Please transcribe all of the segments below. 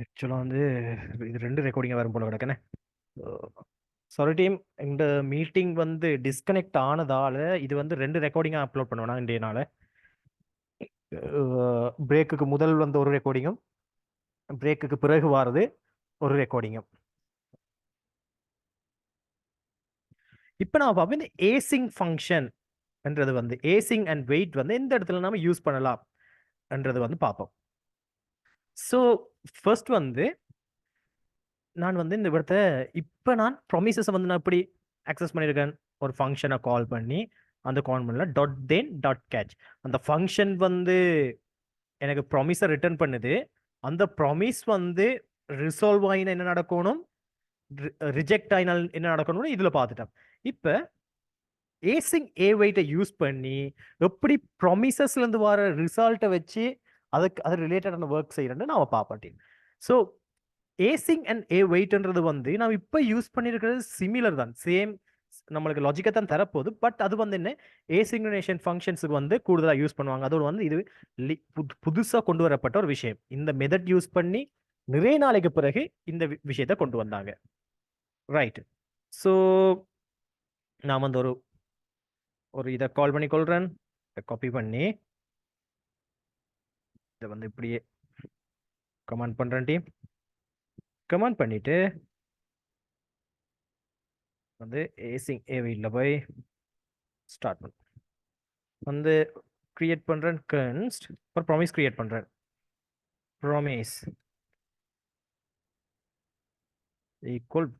ஆக்சுவலாக வந்து இது ரெண்டு ரெக்கார்டிங்காக வரும் போல கிடக்குண்ணே. சாரி டீம், இந்த மீட்டிங் வந்து டிஸ்கனெக்ட் ஆனதால இது வந்து ரெண்டு ரெக்கார்டிங்காக அப்லோட் பண்ணுவேன் இன்றையனால. பிரேக்குக்கு முதல் வந்த ஒரு ரெக்கார்டிங்கும் பிரேக்குக்கு பிறகு வாரது ஒரு ரெக்கார்டிங்கும். இப்போ நான் பார்ப்போம் இந்த ஏசிங் ஃபங்க்ஷன் என்றது வந்து ஏசிங் அண்ட் வெயிட் வந்து எந்த இடத்துல நாம யூஸ் பண்ணலாம் என்றது வந்து பார்ப்போம். ஸோ ஃபர்ஸ்ட் வந்து நான் வந்து இந்த இடத்த இப்போ நான் ப்ரொமிசஸை வந்து நான் இப்படி அக்சஸ் பண்ணியிருக்கேன். ஒரு ஃபங்க்ஷனை கால் பண்ணி அந்த கால் பண்ணல டாட் தென் டாட் கேட்ச் அந்த ஃபங்க்ஷன் வந்து எனக்கு ப்ராமிஸை ரிட்டர்ன் பண்ணுது. அந்த ப்ராமிஸ் வந்து ரிசால்வ் ஆகினா என்ன நடக்கணும், ரிஜெக்ட் ஆகினால் என்ன நடக்கணும்னு இதில் பார்த்துட்டேன். இப்போ ஏசிங் ஏ வெயிட்டை யூஸ் பண்ணி எப்படி ப்ராமிசஸ்லேருந்து வர ரிசல்ட்டை வச்சு அது ரிலேட்டடான ஒர்க் செய்கிறேன்னு நான் பார்ப்பேன். ஸோ ஏசிங் அண்ட் ஏ வெயிட்ன்றது வந்து நான் இப்போ யூஸ் பண்ணியிருக்கிறது சிமிலர் தான், சேம் நம்மளுக்கு லாஜிக்கை தான் தரப்போகுது. பட் அது வந்து என்ன ஏசிங்னேஷன் ஃபங்க்ஷன்ஸுக்கு வந்து கூடுதலாக யூஸ் பண்ணுவாங்க. அதோடு வந்து இது புதுசாக கொண்டு வரப்பட்ட ஒரு விஷயம். இந்த மெத்தட் யூஸ் பண்ணி நிறைய நாளைக்கு பிறகு இந்த விஷயத்தை கொண்டு வந்தாங்க. ரைட். ஸோ நான் வந்து ஒரு ஒரு இதை கால் பண்ணி கொள்கிறேன். காப்பி பண்ணி இதை வந்து இப்படியே கமெண்ட் பண்ணுறேன் டீம். கமெண்ட் பண்ணிவிட்டு வந்து ஏசிங் ஏ வெயிட்டில் போய் ஸ்டார்ட் பண்ணு வந்து கிரியேட் பண்ணுறேன். கன்ஸ்ட் ஒரு ப்ராமிஸ் கிரியேட் பண்ணுறேன். Promise equal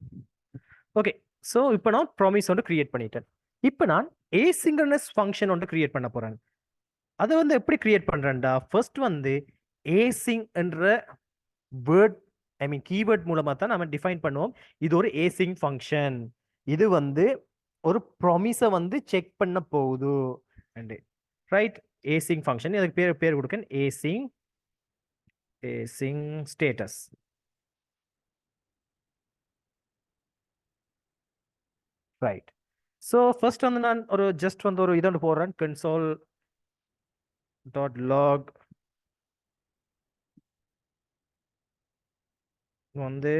okay. ஸோ இப்போ நான் ப்ராமிஸ் ஒன்று கிரியேட் பண்ணிட்டேன். இப்போ நான் ஏசிங்க்ரனஸ் ஃபங்க்ஷன் ஒன்று கிரியேட் பண்ண போகிறேன். அதை வந்து எப்படி கிரியேட் பண்ணுறேன்டா, ஃபர்ஸ்ட் வந்து ஏசிங் என்ற வேர்ட் கீவேர்ட் மூலமாக தான் நம்ம டிஃபைன் பண்ணுவோம். இது ஒரு ஏசிங் ஃபங்க்ஷன். இது வந்து ஒரு ப்ராமிஸை வந்து செக் பண்ண போகுது. அண்ட் ரைட், ஏசிங் ஃபங்க்ஷன் அதுக்கு பேர் கொடுக்கேன் ஏசிங் ஸ்டேட்டஸ். ரைட். ஸோ ஃபர்ஸ்ட் வந்து நான் ஒரு ஜஸ்ட் வந்து ஒரு இதோடு போடுறேன். கன்சோல் டாட் லாக் வந்து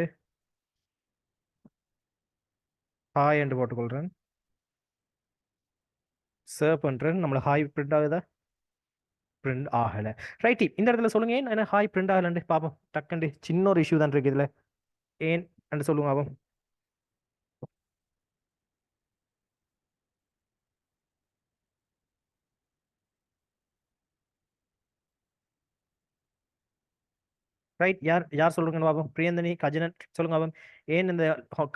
ஹாய் என்று போட்டுக்கொள்கிறேன். சர்வ் பண்ணுறேன். நம்மளை ஹாய் பிரிண்ட் ஆகுதா? பிரிண்ட் ஆகலை. ரைட். இந்த இடத்துல சொல்லுங்க ஏன் என்ன ஹாய் பிரிண்ட் ஆகலன்ட்டு பார்ப்போம். டக்குண்டு சின்ன ஒரு இஷ்யூ தான் இருக்கு இதில். ஏன் என்று சொல்லுங்க ஆகும். ரைட். யார் யார் சொல்லுங்கன்னு பார்ப்போம். பிரியந்தனி கஜனன் சொல்லுங்க ஆகும். ஏன் இந்த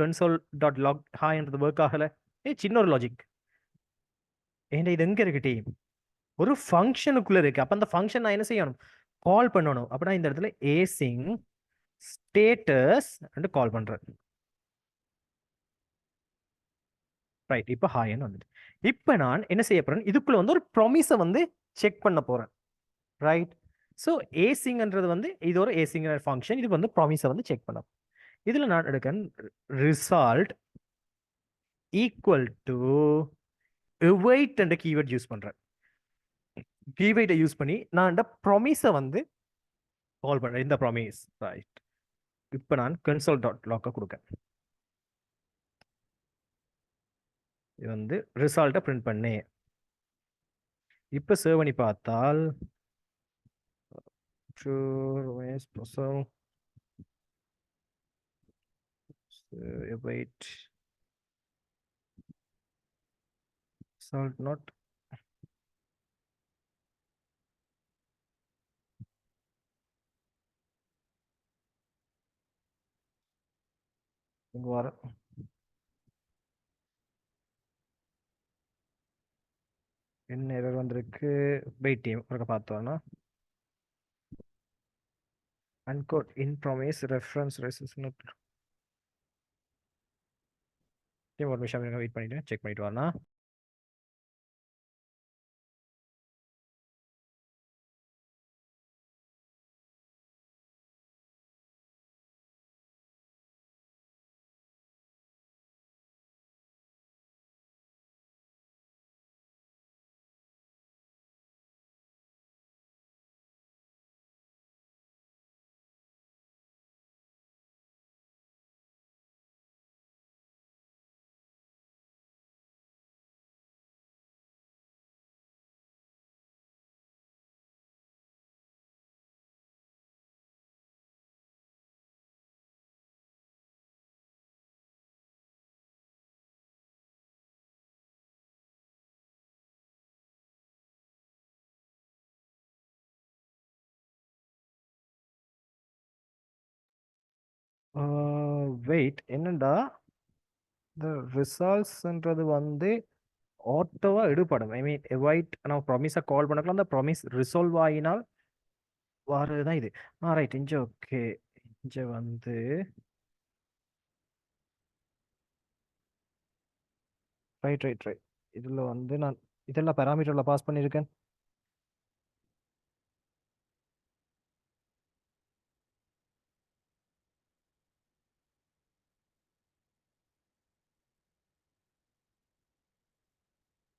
கன்சோல் டாட் லாக் ஹாய்ன்றது ஒர்க் ஆகலை? சின்ன ஒரு லாஜிக். ஏன்டா இது எங்கே இருக்கு டீம்? ஒரு ஃபங்க்ஷனுக்குள்ளே இருக்கு. அப்போ அந்த ஃபங்க்ஷன் நான் என்ன செய்யணும், கால் பண்ணணும். அப்படின்னா இந்த இடத்துல ஏசிங் ஸ்டேட்டஸ் கால் பண்றேன். ரைட். இப்போ ஹாய்ன்னு வந்துட்டு இப்போ நான் என்ன செய்ய போறேன், இதுக்குள்ள வந்து ஒரு ப்ராமிஸை வந்து செக் பண்ண போறேன். ரைட். ஸோ ஏசிங்ன்றது வந்து இது ஒரு ஏசிங்கிற ஃபங்க்ஷன். இது வந்து ப்ராமிஸை வந்து செக் பண்ண. இதில் நான் எடுக்கேன் ரிசல்ட் ஈக்குவல் டு வெயிட் என்ற கீவேர்ட் யூஸ் பண்றேன். கீவேர்டை யூஸ் பண்ணி நான் இந்த ப்ராமிஸை வந்து கால் பண்றேன். இந்த ப்ராமிஸ். ரைட். இப்போ நான் கன்சோல் டாட் லாக்கை கொடுக்கேன். இது வந்து ரிசல்ட்டை பிரிண்ட் பண்ணி இப்போ சேவ் பண்ணி பார்த்தால் wait result not வர என்ன எரர் வந்திருக்கு. வெயிட் டீம் ஒரு பார்த்தோம்னா அன்கோட் இன் ப்ராமிஸ் ரெஃபரன்ஸ் ரெசிஸ்ட் ஒரு நிமிஷம் வெயிட் பண்ணிட்டு செக் பண்ணிட்டு வரணும். வெயிட் என்னண்டா இந்த ரிசல்ட்ஸ்ன்றது வந்து ஆட்டோவா எடுபடும். ஐ மீன் எவைட் நம்ம ப்ராமிஸை கால் பண்ணக்கலாம், அந்த ப்ராமிஸ் ரிசால்வ் ஆகினால் வரதுதான் இது. ரைட், இங்க ஓகே. இங்க வந்து ரைட் ரைட் ரைட் இதுல வந்து நான் இதெல்லாம் பேராமீட்டர்ல பாஸ் பண்ணியிருக்கேன்.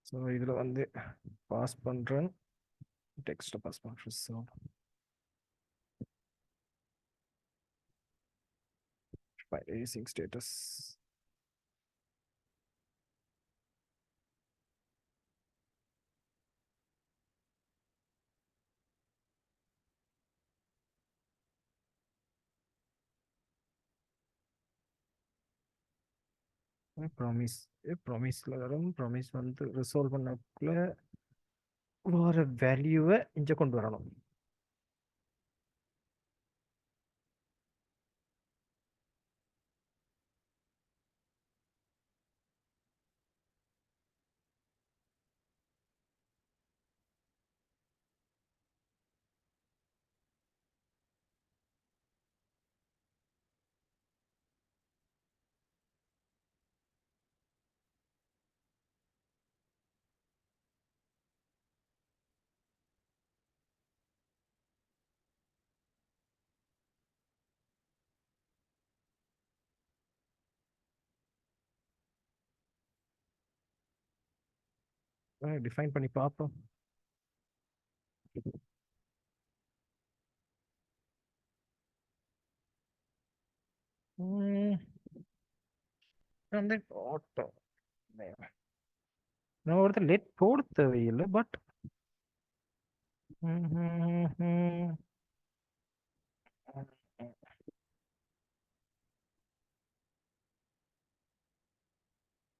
ஸோ இதுல வந்து பாஸ் பண்றேன், டெக்ஸ்ட்டை பாஸ் பண்றேன். So racing status promise. ப்ராமிஸ்ல வரும். ப்ராமிஸ் வந்து ரிசால்வ் பண்ணக்குள்ள வர வேல்யூவை இங்க கொண்டு வரணும். டிஃபைன் பண்ணி பார்ப்போம். வந்து ஆட்டோ நான் ஒருத்தர் லெட் போட தேவையில்லை, பட்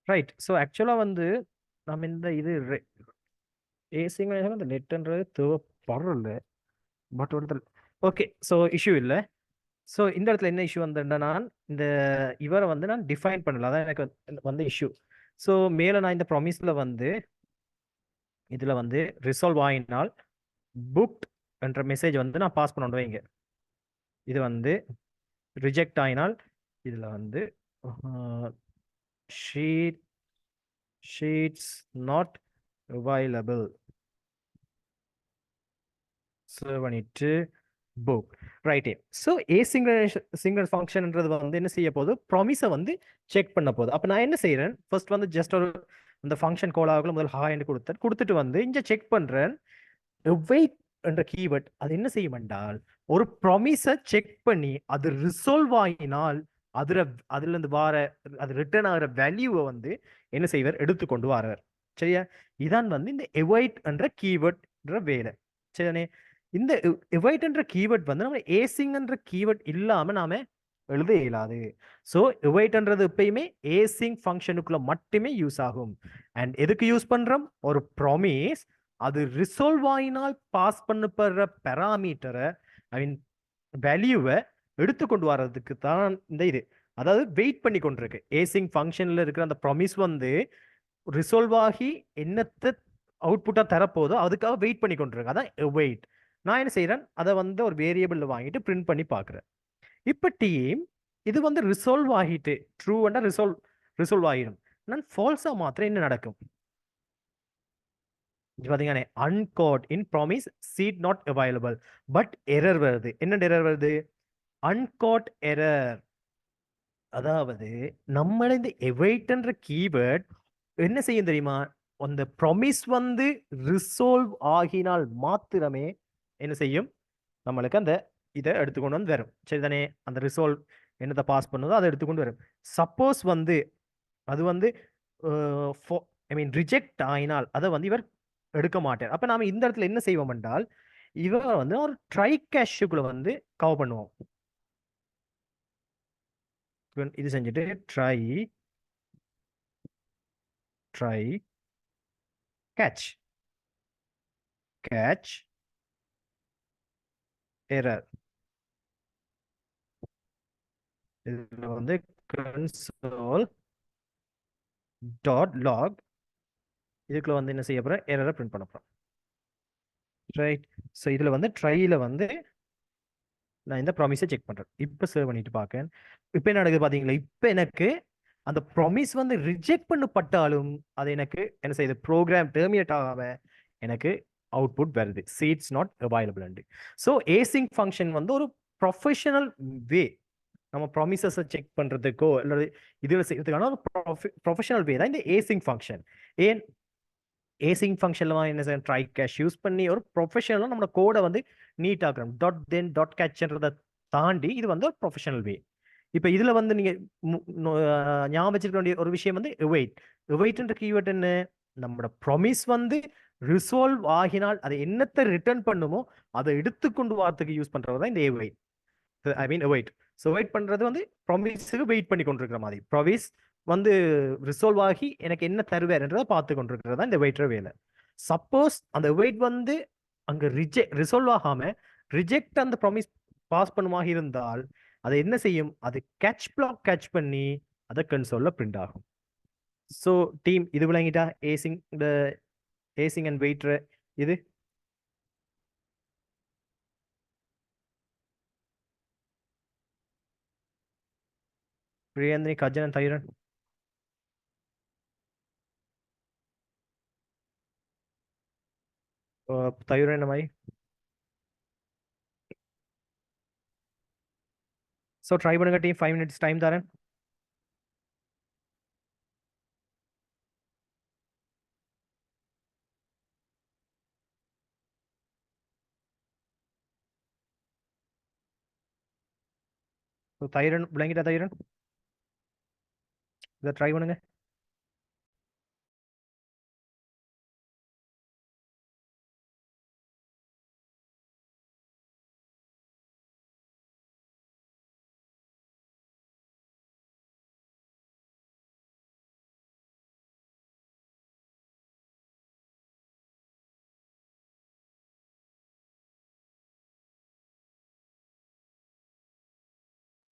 ரைட். ஸோ ஆக்சுவலாக வந்து நம்ம இந்த இது ஏசிங்க இந்த நெட்ன்றது தேவைப்படல, பட் ஒருத்தர் ஓகே. ஸோ இஷ்யூ இல்லை. ஸோ இந்த இடத்துல என்ன இஷ்யூ வந்தேன்னா, நான் இந்த இவரை வந்து நான் டிஃபைன் பண்ணல, அதான் எனக்கு வந்து இஷ்யூ. ஸோ மேலே நான் இந்த ப்ராமிஸில் வந்து இதில் வந்து ரிசால்வ் ஆகினால் புக்ட் என்ற மெசேஜ் வந்து நான் பாஸ் பண்ண வைங்க. இது வந்து ரிஜெக்ட் ஆகினால் இதில் வந்து sheet sheets not available save பண்ணிட்டு புக். ரைட்டே. ஸோ சிங்கிள் ஃபங்க்ஷன்ன்றது வந்து என்ன செய்ய போகுது, ப்ராமிஸை வந்து செக் பண்ண போகுது. அப்போ நான் என்ன செய்கிறேன், ஃபர்ஸ்ட் வந்து ஜஸ்ட் ஒரு அந்த ஃபங்க்ஷன் கால் ஆகல முதல் ஹாய்னு கொடுத்துட்டு வந்து இங்கே செக் பண்ணுறேன். வெயிட் என்ற கீவேர்ட் அது என்ன செய்யும் என்றால், ஒரு ப்ராமிஸை செக் பண்ணி அது ரிசால்வ் ஆகினால் அதுல இருந்து வார அது ரிட்டர்ன் ஆகிற வேல்யூவை வந்து என்ன செய்வார், எடுத்துக்கொண்டு வரார். சரியா? இதான் வந்து இந்த எவைட் என்ற கீவேர்ட்ன்ற வேலை. சரிதானே? இந்த எவைட் என்ற கீவேர்ட் வந்து நம்ம ஏசிங் என்ற கீவேர்ட் இல்லாம நாம எழுத இயலாது. ஸோ எவைட்ன்றது எப்பயுமே ஏசிங் ஃபங்க்ஷனுக்குள்ள மட்டுமே யூஸ் ஆகும். அண்ட் எதுக்கு யூஸ் பண்றோம், ஒரு ப்ராமிஸ் அது ரிசால்வ் ஆகினால் பாஸ் பண்ணப்படுற பெராமீட்டரை ஐ மீன் வேல்யூவை எடுத்துக்கொண்டு வர்றதுக்கு தான் இந்த இது. அதாவது வெயிட் பண்ணி கொண்டிருக்கு. ஏசிங் ஃபங்க்ஷன்ல இருக்கிற அந்த ப்ராமிஸ் வந்து ரிசால்வ் ஆகி என்னத்தை அவுட்புட்டா தரப்போதோ அதுக்காக வெயிட் பண்ணி கொண்டிருக்கு. அதான் வெயிட். நான் என்ன செய்யறேன், அதை வந்து ஒரு வேரியபிள் வாங்கிட்டு பிரிண்ட் பண்ணி பார்க்குறேன். இப்போ டீம் இது வந்து ரிசால்வ் ஆகிட்டு ட்ரூ அண்டா ரிசால்வ் ஆகிடும். நான் ஃபால்ஸா மாத்திரம் என்ன நடக்கும் பாத்தீங்கன்னா, uncaught in promise sheet not available. But error வருது. என்ன எரர் வருது, அன்கோட் எரர். அதாவது நம்மள இந்த எவைட்ன்ற கீவேர்ட் என்ன செய்யும் தெரியுமா, அந்த ப்ராமிஸ் வந்து ரிசால்வ் ஆகினால் மாத்திரமே என்ன செய்யும், நம்மளுக்கு அந்த இதை எடுத்துக்கொண்டு வந்து வரும். சரிதானே? அந்த ரிசால்வ் என்னத்தை பாஸ் பண்ணுதோ அதை எடுத்துக்கொண்டு வரும். சப்போஸ் வந்து அது வந்து ஐ மீன் ரிஜெக்ட் ஆகினால் அதை வந்து இவர் எடுக்க மாட்டார். அப்ப நாம இந்த இடத்துல என்ன செய்வோம் என்றால், இவர் வந்து ஒரு ட்ரை கேஷுக்குள்ள வந்து கவர் பண்ணுவோம். இது செஞ்சுட்டு try try catch catch error இதுல வந்து console டாட் லாக், இதுக்குள்ள வந்து என்ன செய்ய போறேன், எரரை பிரிண்ட் பண்ண போறேன். ரைட். ஸோ இதுல வந்து ட்ரைல வந்து நான் இந்த ப்ராமிஸை செக் பண்றேன். இப்போ சேவ் பண்ணிட்டு பார்க்கேன். இப்போ என்ன நடக்குது பாத்தீங்களா, இப்போ எனக்கு அந்த ப்ராமிஸ் வந்து ரிஜெக்ட் பண்ணப்பட்டாலும் அது எனக்கு என்ன செய்யுது, ப்ரோக்ராம் டெர்மினேட் ஆகாம எனக்கு அவுட்புட் வருது, seats not available. So async function வந்து ஒரு ப்ரொஃபஷனல் வே, நம்ம ப்ராமிசஸை செக் பண்றதுக்கோ அல்லது இதில் செய்யறதுக்கான ஒரு ப்ரொஃபஷனல் வே தான் இந்த ஏசிங் ஃபங்க்ஷன். ஏன் ஏசிங் ஃபங்க்ஷன்ல என்ன செய்யணும், ட்ரை கேஷ் யூஸ் பண்ணி ஒரு ப்ரொஃபஷனலாக நம்ம கோடை வந்து நீட் ஆக்கணும். டாட் தென் டாட் கேட்ச்ன்றதை தாண்டி இது வந்து ஒரு ப்ரொஃபஷனல் வே. இப்போ இதுல வந்து நீங்க ஞாபகம் வச்சிருக்க வேண்டிய ஒரு விஷயம் வந்து எவைட். எவைட்ன்ற கீவேர்ட் என்ன, நம்மளோட ப்ராமிஸ் வந்து ரிசால்வ் ஆகினால் அதை என்னத்தை ரிட்டர்ன் பண்ணுமோ அதை எடுத்துக்கொண்டு வார்த்தைக்கு யூஸ் பண்றது தான் இந்த எவைட். ஐ மீன் வெயிட். ஸோ வெயிட் பண்றது வந்து ப்ராமிஸுக்கு வெயிட் பண்ணி கொண்டிருக்கிற மாதிரி, ப்ராமிஸ் வந்து ரிசால்வ் ஆகி எனக்கு என்ன தருவார்ன்றதை பார்த்து கொண்டிருக்கிறது தான் இந்த வெயிட்ற வேலை. சப்போஸ் அந்த வெயிட் வந்து அங்க ரிசால்வ் ஆகாம ரிஜெக்ட் அந்த ப்ராமிஸ் பாஸ் பண்ணுமாக இருந்தால் அதை என்ன செய்யும், அது கேட்ச் பிளாக் கேட்ச் பண்ணி அதை கன்சோல்ல பிரிண்ட் ஆகும். ஸோ டீம் இது விளங்கிட்டா, ஏசிங் இந்த ஏசிங் அண்ட் வெயிட்ற இது. பிரியந்தினி, கஜன், தைரன். தைரன் என்ன மாதிரி? ஸோ ட்ரை பண்ணுங்க டீம், 5 minutes டைம் தரேன். ஸோ தைரன் விளங்கிட்டா, தைரன் இதை ட்ரை பண்ணுங்க.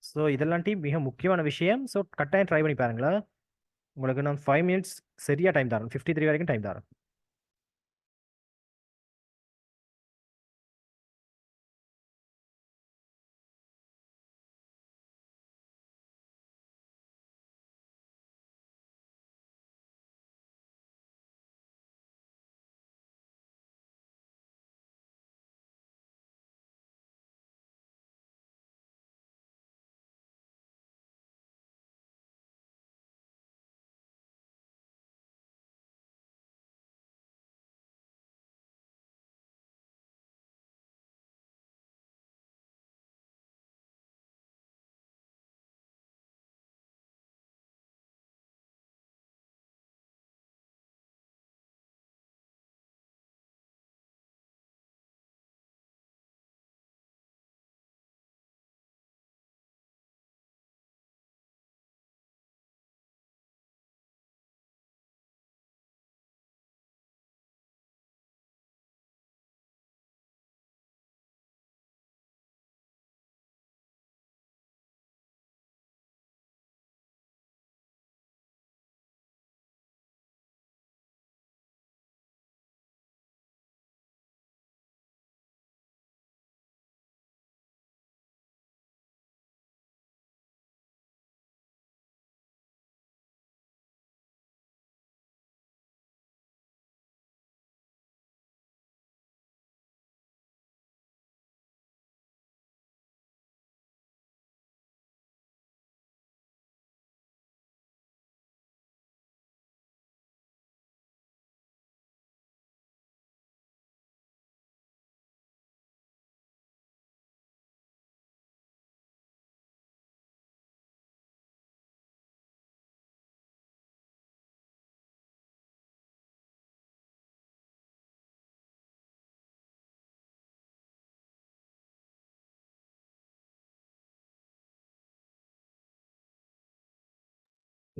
ஸோ இதெல்லாம் டீம் மிக முக்கியமான விஷயம். ஸோ கட்டாயம் ட்ரை பண்ணி பாருங்களா. உங்களுக்கு நான் 5 minutes சரியா டைம் தரேன், 53 வரைக்கும் டைம் தரேன்.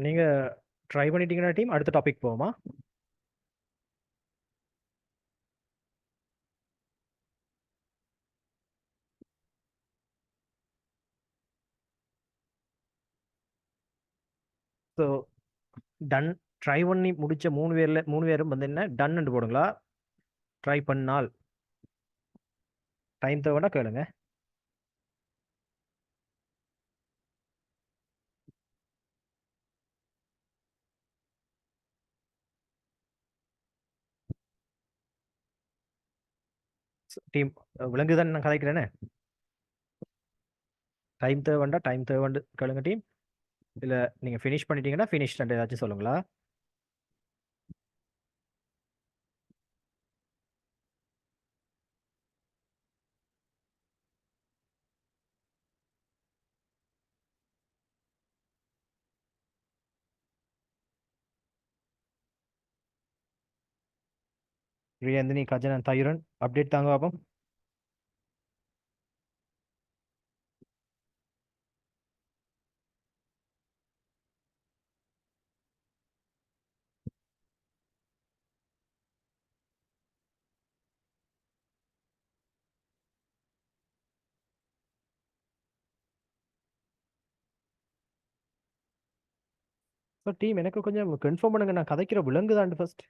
நீங்க ட்ரை பண்ணிட்டீங்கன்னா டீம் அடுத்த டாபிக் போவோமா? ஸோ டன் ட்ரை பண்ணி முடிச்ச 3 பேரும் வந்து என்ன டன் போடுங்களா? ட்ரை பண்ணால் டைம் தேவைன்னா கேளுங்க. டீம் விலங்குதான் நான் கதைக்கிறேனே. டைம் தேவைண்டா டைம் தேவைண்டு கேளுங்க டீம். இல்ல நீங்க ஃபினிஷ் பண்ணிட்டீங்கன்னா ஃபினிஷ் ஏதாச்சும் சொல்லுங்களா? பிரியந்தினி, கஜனன், தயுரன் அப்டேட் தாங்க பாப்போம். ஸோ டீம் எனக்கு கொஞ்சம் கன்ஃபார்ம் பண்ணுங்க, நான் கதைக்கிற விலங்குதான் ஃபர்ஸ்ட்.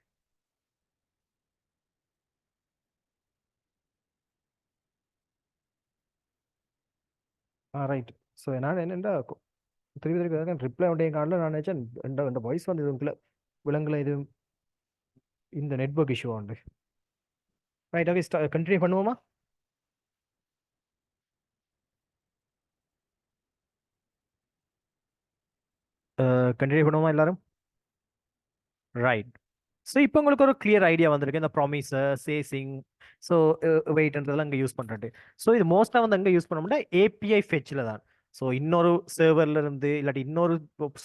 ரைட். ஸோ நான் என்னென்னா திருப்பி திருப்பி ரிப்ளை உடைய காரணம் நான் நினைச்சேன் இந்த வாய்ஸ் வந்து இதுக்குள்ள விலங்குல இது இந்த நெட்வொர்க் இஷ்யூ உண்டு. ரைட், ஓகே கண்டினியூ பண்ணுவோமா? கண்டினியூ பண்ணுவோமா எல்லாரும்? ரைட். ஸோ இப்போ உங்களுக்கு ஒரு கிளியர் ஐடியா வந்திருக்கு இந்த ப்ராமிஸர், சேசிங், ஸோ வெயிட்ன்றதெல்லாம் இங்கே யூஸ் பண்ணுறது. ஸோ இது மோஸ்ட்டாக வந்து எங்கே யூஸ் பண்ண முடியாது? ஏபிஐ ஃபெச்சில் தான். ஸோ இன்னொரு சர்வர்ல இருந்து இல்லாட்டி இன்னொரு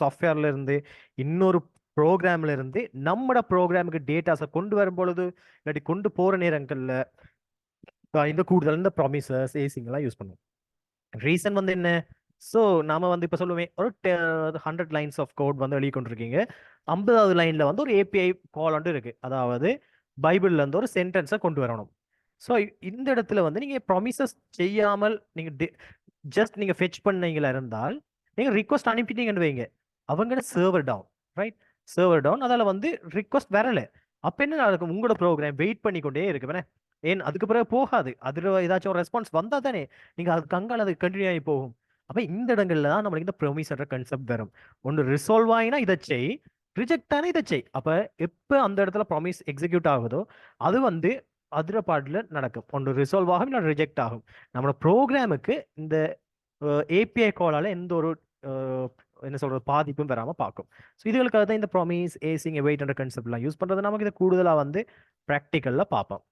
சாஃப்ட்வேர்ல இருந்து இன்னொரு ப்ரோக்ராம்ல இருந்து நம்மட ப்ரோக்ராமுக்கு டேட்டாஸை கொண்டு வரும் பொழுது இல்லாட்டி கொண்டு போகிற நேரங்களில் இந்த கூடுதல் இந்த ப்ராமிஸர், சேசிங் எல்லாம் யூஸ் பண்ணுவோம். ரீசன் வந்து என்ன? ஸோ நாம வந்து இப்போ சொல்லுவேன் ஒரு 100 லைன்ஸ் ஆஃப் கோட் வந்து எழுதி கொண்டிருக்கீங்க. 50வது லைன்ல வந்து ஒரு ஏபிஐ கால் வந்து இருக்கு. அதாவது பைபிள்ல இருந்து ஒரு சென்டென்ஸை கொண்டு வரணும். ஸோ இந்த இடத்துல வந்து நீங்க ப்ராமிசஸ் செய்யாமல் நீங்க ஜஸ்ட் நீங்க ஃபெச் பண்ணீங்களா இருந்தால் நீங்க ரிக்வஸ்ட் அனுப்பிட்டீங்கன்னு வைங்க, அவங்க server down. Right, server down. அதால வந்து ரிக்வஸ்ட் வரல. அப்ப என்ன நடக்கும்? உங்களோட ப்ரோக்ராம் வெயிட் பண்ணிக்கொண்டே இருக்கு. ஏன் அதுக்கு பிறகு போகாது. அதுல ஏதாச்சும் ஒரு ரெஸ்பான்ஸ் வந்தா தானே நீங்க அதுக்கு அங்கால அது கண்டினியூ ஆகி போகும். அப்ப இந்த இடங்கள்ல தான் நம்மளுக்கு இந்த ப்ரொமிஸ்ன்ற கன்செப்ட் வரும். ஒன்று ரிசால்வ் ஆகினா இதை செய், ரிஜெக்ட் ஆனா இதை செய். அப்ப எப்ப அந்த இடத்துல ப்ராமிஸ் எக்ஸிக்யூட் ஆகுதோ அது வந்து அதிர பாட்டில் நடக்கும். ஒன்று ரிசால்வ் ஆகும் இல்லை ரிஜெக்ட் ஆகும். நம்மளோட ப்ரோக்ராமுக்கு இந்த ஏபிஐ காலால எந்த ஒரு என்ன சொல்றது பாதிப்பும் வராம பார்க்கும். ஸோ இதுகளுக்காக தான் இந்த ப்ராமிஸ், ஏசிங், வெயிட் என்ற கன்செப்ட்லாம் யூஸ் பண்றது. நமக்கு இதை கூடுதலா வந்து ப்ராக்டிக்கல்ல பார்ப்போம்.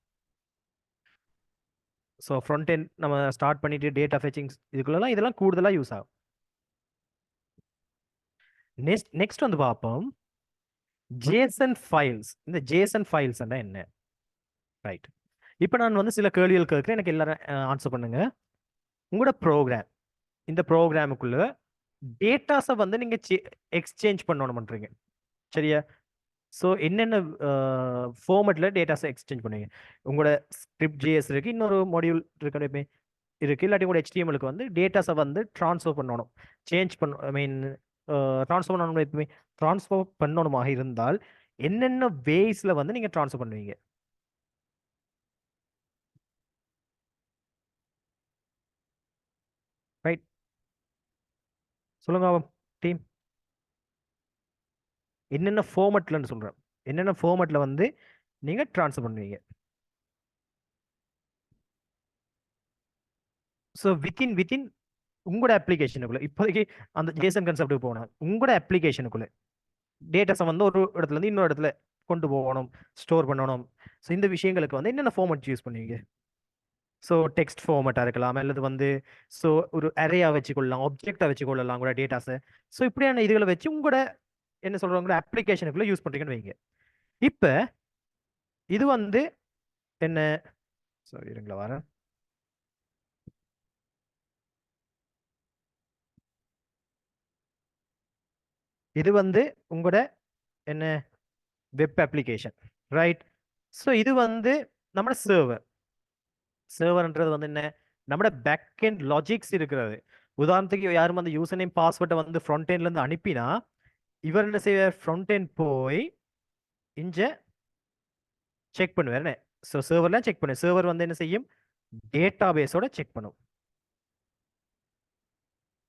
ஸோ ஃப்ரண்ட் எண்ட் நம்ம ஸ்டார்ட் பண்ணிட்டு டேட்டா ஃபெச்சிங் இதுக்குள்ளலாம் இதெல்லாம் கூடுதலாக யூஸ் ஆகும். நெக்ஸ்ட் வந்து பார்ப்போம் ஜேசன் ஃபைல்ஸ். இந்த ஜேசன் ஃபைல்ஸ் என்ன? ரைட். இப்போ நான் வந்து சில கேள்விகள் கேட்குறேன், எனக்கு எல்லாரும் ஆன்சர் பண்ணுங்க. உங்களோட ப்ரோக்ராம், இந்த ப்ரோக்ராமுக்குள்ள டேட்டாஸை வந்து நீங்க எக்ஸ்சேஞ்ச் பண்ணணும் பண்றீங்க, சரியா? ஸோ என்னென்ன ஃபார்மேட்டில் டேட்டாஸை எக்ஸ்சேஞ்ச் பண்ணுவீங்க? உங்களோட ஸ்கிரிப்ட் ஜேஎஸ் இருக்கு, இன்னொரு மாடியூல் இருக்கு இருக்கு, இல்லாட்டி கூட HTML-க்கு வந்து டேட்டாஸை வந்து ட்ரான்ஸ்ஃபர் பண்ணணும், சேஞ்ச் பண்ண ஐ மீன் ட்ரான்ஸ்ஃபர் பண்ணணும். எப்பவுமே ட்ரான்ஸ்ஃபர் பண்ணணுமாக இருந்தால் என்னென்ன வேஸ்ல வந்து நீங்க ட்ரான்ஸ்ஃபர் பண்ணுவீங்க? ரைட், சொல்லுங்க டீம். என்னென்ன ஃபார்மேட்லன்னு சொல்றேன், என்னென்ன ஃபார்மேட்ல வந்து நீங்க ட்ரான்ஸ்ஃபர் பண்ணுவீங்க? ஸோ வித்தின் உங்களோட அப்ளிகேஷனுக்குள்ள இப்போதைக்கு அந்த ஜேசன் கன்செப்ட்டுக்கு போகணும். உங்களோட அப்ளிகேஷனுக்குள்ள டேட்டாஸை வந்து ஒரு இடத்துல இருந்து இன்னொரு இடத்துல கொண்டு போகணும், ஸ்டோர் பண்ணணும். ஸோ இந்த விஷயங்களுக்கு வந்து என்னென்ன ஃபார்மேட் யூஸ் பண்ணுவீங்க? ஸோ டெக்ஸ்ட் ஃபார்மேட்டாக இருக்கலாம், அல்லது வந்து ஸோ ஒரு அரேயா வச்சுக்கொள்ளலாம், ஆப்ஜெக்டாக வச்சுக்கொள்ளலாம் உங்களோட டேட்டாஸை. ஸோ இப்படியான இதுகளை வச்சு உங்களோட என்ன சொல்றவங்களோட அப்ளிகேஷனுக்குள்ள யூஸ் பண்ணுறீங்கன்னு வைங்க. இப்போ இது வந்து என்ன? சாரி இருங்களா வரேன். இது வந்து உங்களோட என்ன வெப் அப்ளிகேஷன், ரைட்? ஸோ இது வந்து நம்ம சர்வர். சர்வர்ன்றது வந்து என்ன? நம்ம பேக் எண்ட் லாஜிக்ஸ் இருக்கிறது. உதாரணத்துக்கு யாரும் அந்த யூசர் நேம் பாஸ்வேர்டை வந்து ஃப்ரண்ட் எண்ட்ல இருந்து அனுப்பினா இவர் என்ன செய்வார், ஃப்ரண்ட் எண்ட் போய் இங்க செக் பண்ணுவார் என்ன. ஸோ சர்வர்லாம் செக் பண்ணு, சர்வர் வந்து என்ன செய்யும், டேட்டா பேஸோட செக் பண்ணும்.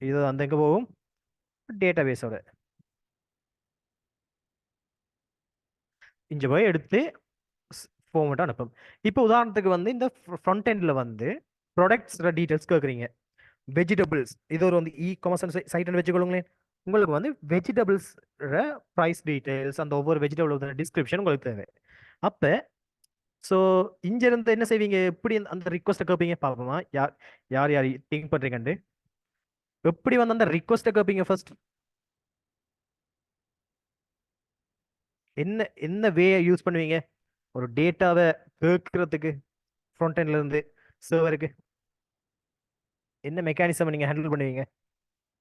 இது வந்து எங்க போகும், டேட்டா பேஸோட இங்க போய் எடுத்து ஃபார்மேட் அனுப்பும். இப்போ உதாரணத்துக்கு வந்து இந்த ஃப்ரண்ட் எண்ட்ல வந்து ப்ராடக்ட்ஸ் டீடைல்ஸ் கேட்குறீங்க. வெஜிடபிள்ஸ் இது ஒரு வந்து இ காமர்ஸ் சைட்னு வச்சுக்கொள்ளுங்களேன். உங்களுக்கு வந்து வெஜிடபிள்ஸ் ப்ரைஸ் டீடைல்ஸ், அந்த ஒவ்வொரு வெஜிடபிள் டிஸ்கிரிப்ஷன் உங்களுக்கு தேவை. அப்போ ஸோ இங்க இருந்து என்ன செய்வீங்க, எப்படி அந்த ரிக்வஸ்ட்டை கேட்பீங்க பார்ப்போமா, யார் யார் யார் திங்க் பண்றீங்கண்டு. எப்படி வந்து அந்த ரிக்வஸ்ட்டை கேட்பீங்க ஃபர்ஸ்ட், என்ன என்ன வே யூஸ் பண்ணுவீங்க ஒரு டேட்டாவை கேட்கறதுக்கு ஃப்ரண்ட் எண்ட்ல இருந்து சர்வருக்கு, என்ன மெக்கானிசம் நீங்க ஹேண்டில் பண்ணுவீங்க,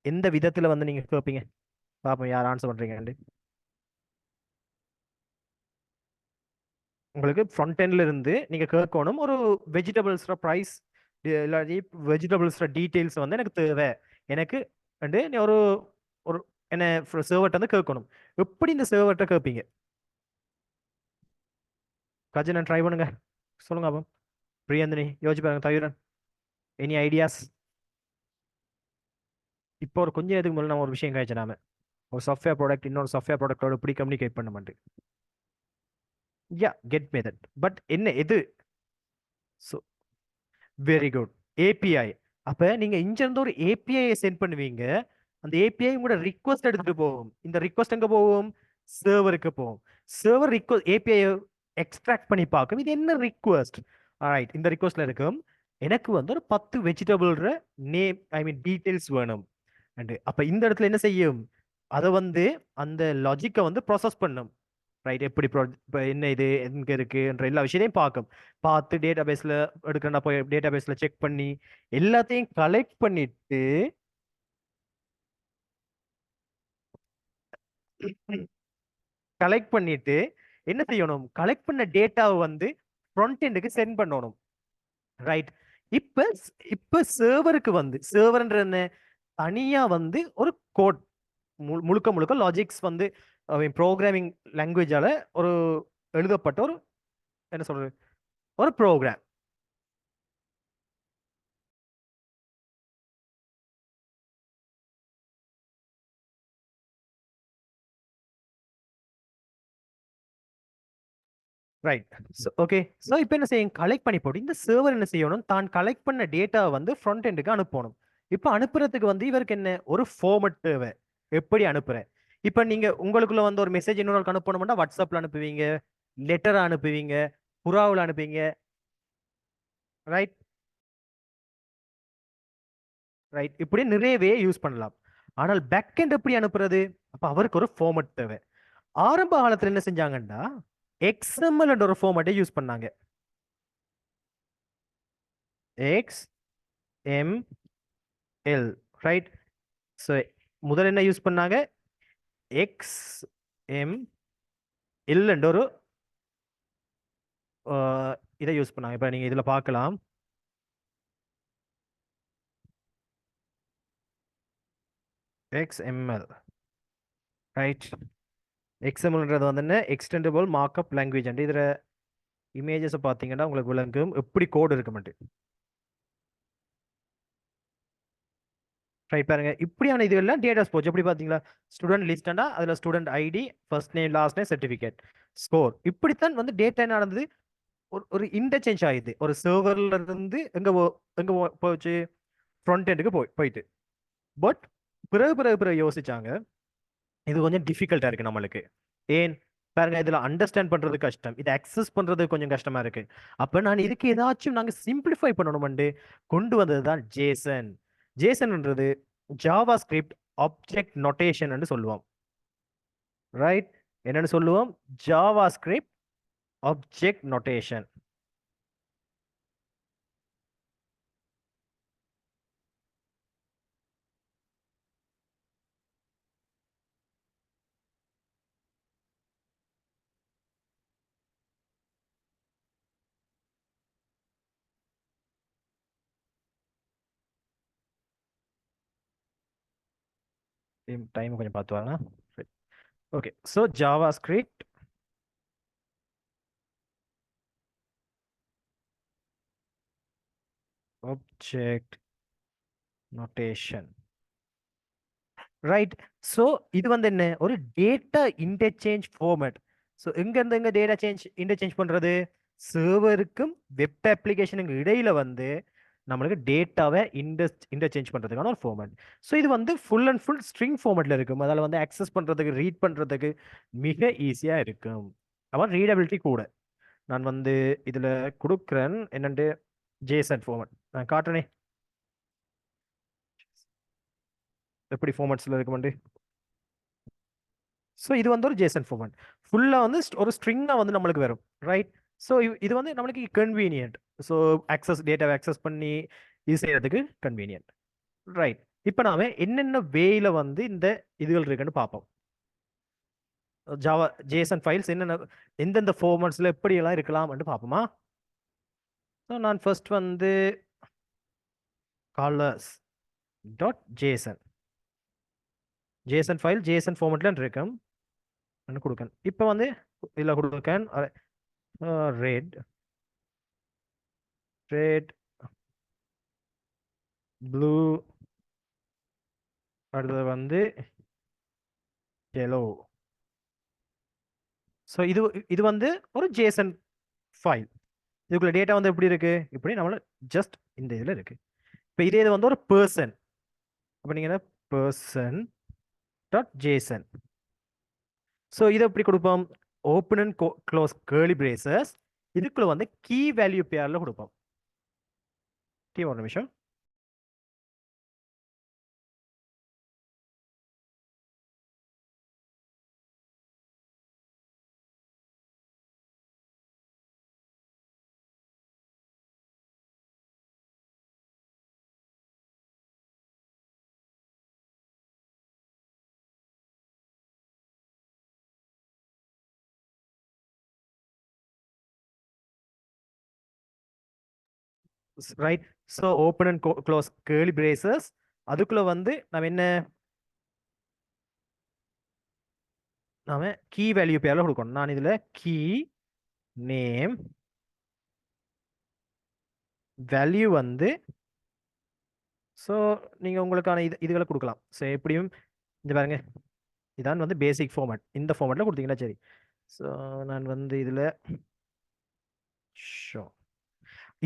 எந்த விதத்துல வந்து நீங்க கேட்பீங்க பார்ப்போம் யார் ஆன்சர் பண்றீங்கன்னு. உங்களுக்கு ஃப்ரண்ட் எண்ட்ல இருந்து நீங்க கேட்கணும் ஒரு வெஜிடபிள்ஸ் ப்ரைஸ் இல்லாட்டி வெஜிடபிள்ஸ் டீடைல்ஸ் வந்து எனக்கு தேவை எனக்கு வந்து நீ ஒரு ஒரு என்ன சர்வர்ட்ட வந்து கேட்கணும். எப்படி இந்த சர்வர்ட்ட கேட்பீங்க, கஜன் ட்ரை பண்ணுங்க, சொல்லுங்க அப்போ. பிரியந்தினி யோசிச்சு பாருங்க, தவிரன் எனி ஐடியாஸ். இப்போ ஒரு கொஞ்சம் இதுக்கு முதல்ல நம்ம ஒரு விஷயம் கழிச்சு நாம ஒரு சாஃப்ட்வேர் ப்ராடக்ட் இன்னொரு சாஃப்ட்வேர் ப்ராடக்டோட எப்படி கம்யூனிகேட் பண்ண மாட்டேன். யா கெட் மெத்தட் பட் என்ன எது. So very good, API. அப்ப நீங்க இங்க இருந்து ஒரு ஏபிஐ சென்ட் பண்ணுவீங்க, அந்த ஏபிஐ உங்களோட ரிக்வஸ்ட் எடுத்துட்டு போகும். இந்த ரிக்வஸ்ட் எங்க போகும், சர்வருக்கு போகும். சர்வர் ரிக்வஸ்ட் ஏபிஐ எக்ஸ்ட்ராக்ட் பண்ணி பார்க்கும் இது என்ன ரிக்வஸ்ட். ரைட், இந்த ரிக்வஸ்ட்ல இருக்கும் எனக்கு வந்து ஒரு 10 வெஜிடபிள் நேம் ஐ மீன் டீடைல்ஸ் வேணும். அப்ப இந்த இடத்துல என்ன செய்யும், அதை வந்து அந்த லாஜிக்கை வந்து ப்ராசஸ் பண்ணும். ரைட், எப்படி இப்போ என்ன இது எங்க இருக்குன்ற எல்லா விஷயத்தையும் பார்க்கும். பார்த்து டேட்டா பேஸ்ல எடுக்கிறா போய் டேட்டா பேஸ்ல செக் பண்ணி எல்லாத்தையும் கலெக்ட் பண்ணிட்டு கலெக்ட் பண்ணிட்டு என்ன செய்யணும், கலெக்ட் பண்ண டேட்டாவை வந்து ஃப்ரண்ட் எண்டுக்கு சென்ட் பண்ணணும். ரைட். இப்ப இப்ப சர்வருக்கு வந்து சர்வர்ன்ற என்ன, தனியா வந்து ஒரு கோட் முழுக்க முழுக்க லாஜிக்ஸ் வந்து ப்ரோக்ராமிங் லாங்குவேஜால ஒரு எழுதப்பட்ட ஒரு என்ன சொல்றது ஒரு ப்ரோக்ராம். ரைட். ஓகே. ஸோ இப்போ என்ன செய்யும், கலெக்ட் பண்ணி போட்டு இந்த சர்வர் என்ன செய்யணும், தான் கலெக்ட் பண்ண டேட்டாவை வந்து ஃப்ரண்ட் எண்டுக்கு அனுப்பணும். இப்போ அனுப்புறதுக்கு வந்து இவருக்கு என்ன ஒரு ஃபார்மட் தேவை, எப்படி அனுப்புறேன். இப்போ நீங்க உங்களுக்குள்ள வந்து ஒரு மெசேஜ் இன்னொரு அனுப்பணும்னா வாட்ஸ்அப்ல அனுப்புவீங்க, லெட்டரா அனுப்புவீங்க, புறாவில் அனுப்புவீங்க. ரைட். ரைட், இப்படி நிறையவே யூஸ் பண்ணலாம். ஆனால் பேக் எண்ட் எப்படி அனுப்புறது, அப்ப அவருக்கு ஒரு ஃபார்மட் தேவை. ஆரம்ப காலத்துல என்ன செஞ்சாங்கன்னா எக்ஸ்எம்எல் என்ற ஒரு ஃபார்மட்டை யூஸ் பண்ணாங்க. X M L. Right. So முதல்ல என்ன யூஸ் பண்ணாங்க, எக்ஸ் எம் எல் என்ற ஒரு இதை யூஸ் பண்ணாங்க. இப்போ நீங்க இதுல பார்க்கலாம், XML. ரைட். எக்ஸ்எம்எல்ன்றது வந்து என்ன, எக்ஸ்டெண்டபிள் மார்க்அப் லாங்குவேஜ். இதுல இமேஜஸ் பார்த்தீங்கன்னா உங்களுக்கு விளங்கும் எப்படி கோட் இருக்குமெண்டு. ரைட், பாருங்க இப்படியான இதுகள்லாம் டேட்டாஸ் போச்சு. எப்படி பார்த்தீங்களா, ஸ்டூடெண்ட் லிஸ்ட்னா அதுல student ID, first name last name certificate score, இப்படித்தான் வந்து டேட்டா என்ன நடந்தது, ஒரு ஒரு இன்டர்சேஞ்ச் ஆகுது. ஒரு சர்வர்ல இருந்து எங்க போச்சு, ஃப்ரண்ட் எண்டுக்கு போயிட்டு. பட் பிறகு பிறகு பிறகு யோசிச்சாங்க இது கொஞ்சம் டிஃபிகல்ட்டா இருக்கு நம்மளுக்கு. ஏன் பாருங்க, இதுல அண்டர்ஸ்டாண்ட் பண்றது கஷ்டம், இதை அக்சஸ் பண்றது கொஞ்சம் கஷ்டமா இருக்கு. அப்ப நான் இதுக்கு ஏதாச்சும் நாங்க சிம்பிளிஃபை பண்ணணும்னு கொண்டு வந்தது தான் ஜேசன். ஜேசன்ன்றது ஜாவா ஸ்கிரிப்ட் ஆப்ஜெக்ட் நொட்டேஷன் சொல்லுவோம். ரைட், என்னன்னு சொல்லுவோம், JavaScript object notation. Time கொஞ்சம் பார்த்து வாங்க. Okay, so JavaScript object notation. Right. So இது வந்து என்ன ஒரு டேட்டா இன்டர்சேஞ்ச் ஃபார்மேட். ஸோ எங்கேருந்து எங்க டேட்டா இன்டர்சேஞ்ச் பண்ணுறது, சர்வருக்கும் வெப் அப்ளிகேஷனுக்கு இடையில வந்து நம்மளுக்கு டேட்டாவை இன்டர்சேஞ்ச் பண்ணுறதுக்கான ஒரு ஃபார்மேட். ஸோ இது வந்து ஃபுல் அண்ட் ஃபுல் ஸ்ட்ரிங் ஃபார்மேட்டில் இருக்கும். அதில் வந்து அக்சஸ் பண்ணுறதுக்கு ரீட் பண்ணுறதுக்கு மிக ஈஸியாக இருக்கும். அப்புறம் ரீடபிலிட்டி கூட. நான் வந்து இதில் கொடுக்குறேன் என்னென்று ஜேசன் ஃபார்மேட் நான் காட்டுறேனே, எப்படி ஃபார்மேட்ஸில் இருக்குமெண்டு. ஸோ இது வந்து ஒரு ஜேசன் ஃபார்மேட் ஃபுல்லாக வந்து ஒரு ஸ்ட்ரிங்காக வந்து நம்மளுக்கு வரும். ரைட். ஸோ இது வந்து நம்மளுக்கு கன்வீனியன்ட். ஸோ டேட்டாவை அக்சஸ் பண்ணி இது செய்யறதுக்கு கன்வீனியன்ட். ரைட். இப்போ நாம என்னென்ன வேல வந்து இந்த இதுகள் இருக்குன்னு பார்ப்போம். ஜாவா ஜேசன் ஃபைல்ஸ் என்னென்ன எந்தெந்த ஃபார்மேட்ஸில் எப்படியெல்லாம் இருக்கலாம்னு பார்ப்போமா. ஸோ நான் ஃபர்ஸ்ட் வந்து callers dot JSON JSON file JSON ஃபார்மேட்டில் இருக்கும் கொடுக்கேன். இப்போ வந்து இதில் கொடுக்கேன் ரெட் ப்ளூ, அடுத்தது வந்து yellow. ஸோ இது இது வந்து ஒரு ஜேசன் ஃபைல். இதுக்குள்ள டேட்டா வந்து எப்படி இருக்கு, இப்படி நம்மள ஜஸ்ட் இந்த இதில் இருக்கு. இப்போ இதே இது வந்து ஒரு பர்சன். அப்போ நீங்கள் பர்சன் டாட் ஜேசன். ஸோ இதை எப்படி கொடுப்போம், open and close curly braces, இதுக்குள்ள வந்து கீ வேல்யூ பேரில் கொடுப்போம். ஒரு நிமிஷம். Right. So open and close curly braces, அதுக்குள்ள வந்து நம்ம என்ன நாம கீ வேல்யூ பேரில் கொடுக்கணும். நான் இதில் கீ நேம் வேல்யூ வந்து ஸோ நீங்கள் உங்களுக்கான இதுகளை கொடுக்கலாம். ஸோ எப்படியும் இந்த பாருங்க, இதான் வந்து பேசிக் ஃபார்மேட். இந்த ஃபார்மேட்டில் கொடுத்தீங்கன்னா சரி. ஸோ நான் வந்து இதில் ஷோ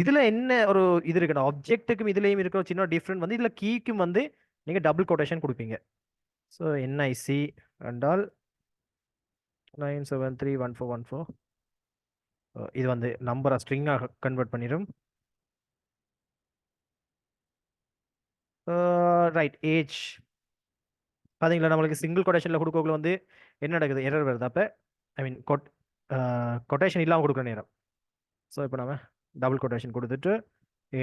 இதில் என்ன ஒரு இது இருக்கணும், ஆப்ஜெக்ட்டுக்கும் இதுலேயும் இருக்கிற சின்ன டிஃப்ரெண்ட் வந்து இதில் கீக்கும் வந்து நீங்கள் டபுள் கொட்டேஷன் கொடுப்பீங்க. ஸோ என்ஐசி என்றால் 9731414, இது வந்து நம்பரை ஸ்ட்ரிங்காக கன்வெர்ட் பண்ணிடும். ரைட். ஏஜ் பார்த்தீங்களா, நம்மளுக்கு சிங்கிள் கொட்டேஷனில் கொடுக்கக்குள்ள வந்து என்ன நடக்குது, எரர் வருது. அப்போ ஐ மீன் கொட்டேஷன் இல்லாமல் கொடுக்குற நேரம். ஸோ இப்போ நம்ம டபுள் கொட்டேஷன் கொடுத்துட்டு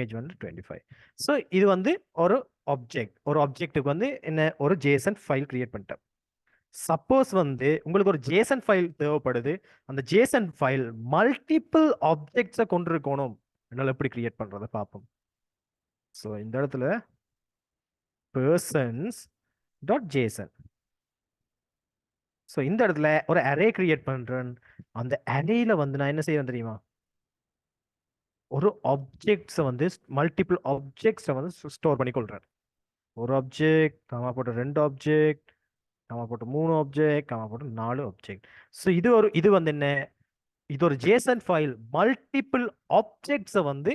ஏஜ் வந்து 25. ஸோ இது வந்து ஒரு ஆப்ஜெக்ட்டுக்கு வந்து என்ன ஒரு ஜேசன் ஃபைல் கிரியேட் பண்ணிட்டேன். சப்போஸ் வந்து உங்களுக்கு ஒரு ஜேசன் ஃபைல் தேவைப்படுது, அந்த ஜேசன் ஃபைல் மல்டிபிள் ஆப்ஜெக்ட்ஸை கொண்டிருக்கணும், என்னால் எப்படி கிரியேட் பண்ணுறதை பார்ப்போம். ஸோ இந்த இடத்துல persons டாட் ஜேசன். ஸோ இந்த இடத்துல ஒரு அரே கிரியேட் பண்றேன். அந்த அரேல வந்து நான் என்ன செய்வேன் தெரியுமா, ஒரு ஆப்ஜெக்ட்ஸை வந்து மல்டிபிள் ஆப்ஜெக்ட்ஸை வந்து ஸ்டோர் பண்ணி கொள்றேன். ஒரு ஆப்ஜெக்ட் காமா போட்டு 2 ஆப்ஜெக்ட் காமா போட்டு 3 ஆப்ஜெக்ட் காமா போட்டு 4 ஆப்ஜெக்ட். ஸோ இது வந்து என்ன, இது ஒரு ஜேசன் ஃபைல் மல்டிபிள் ஆப்ஜெக்ட்ஸை வந்து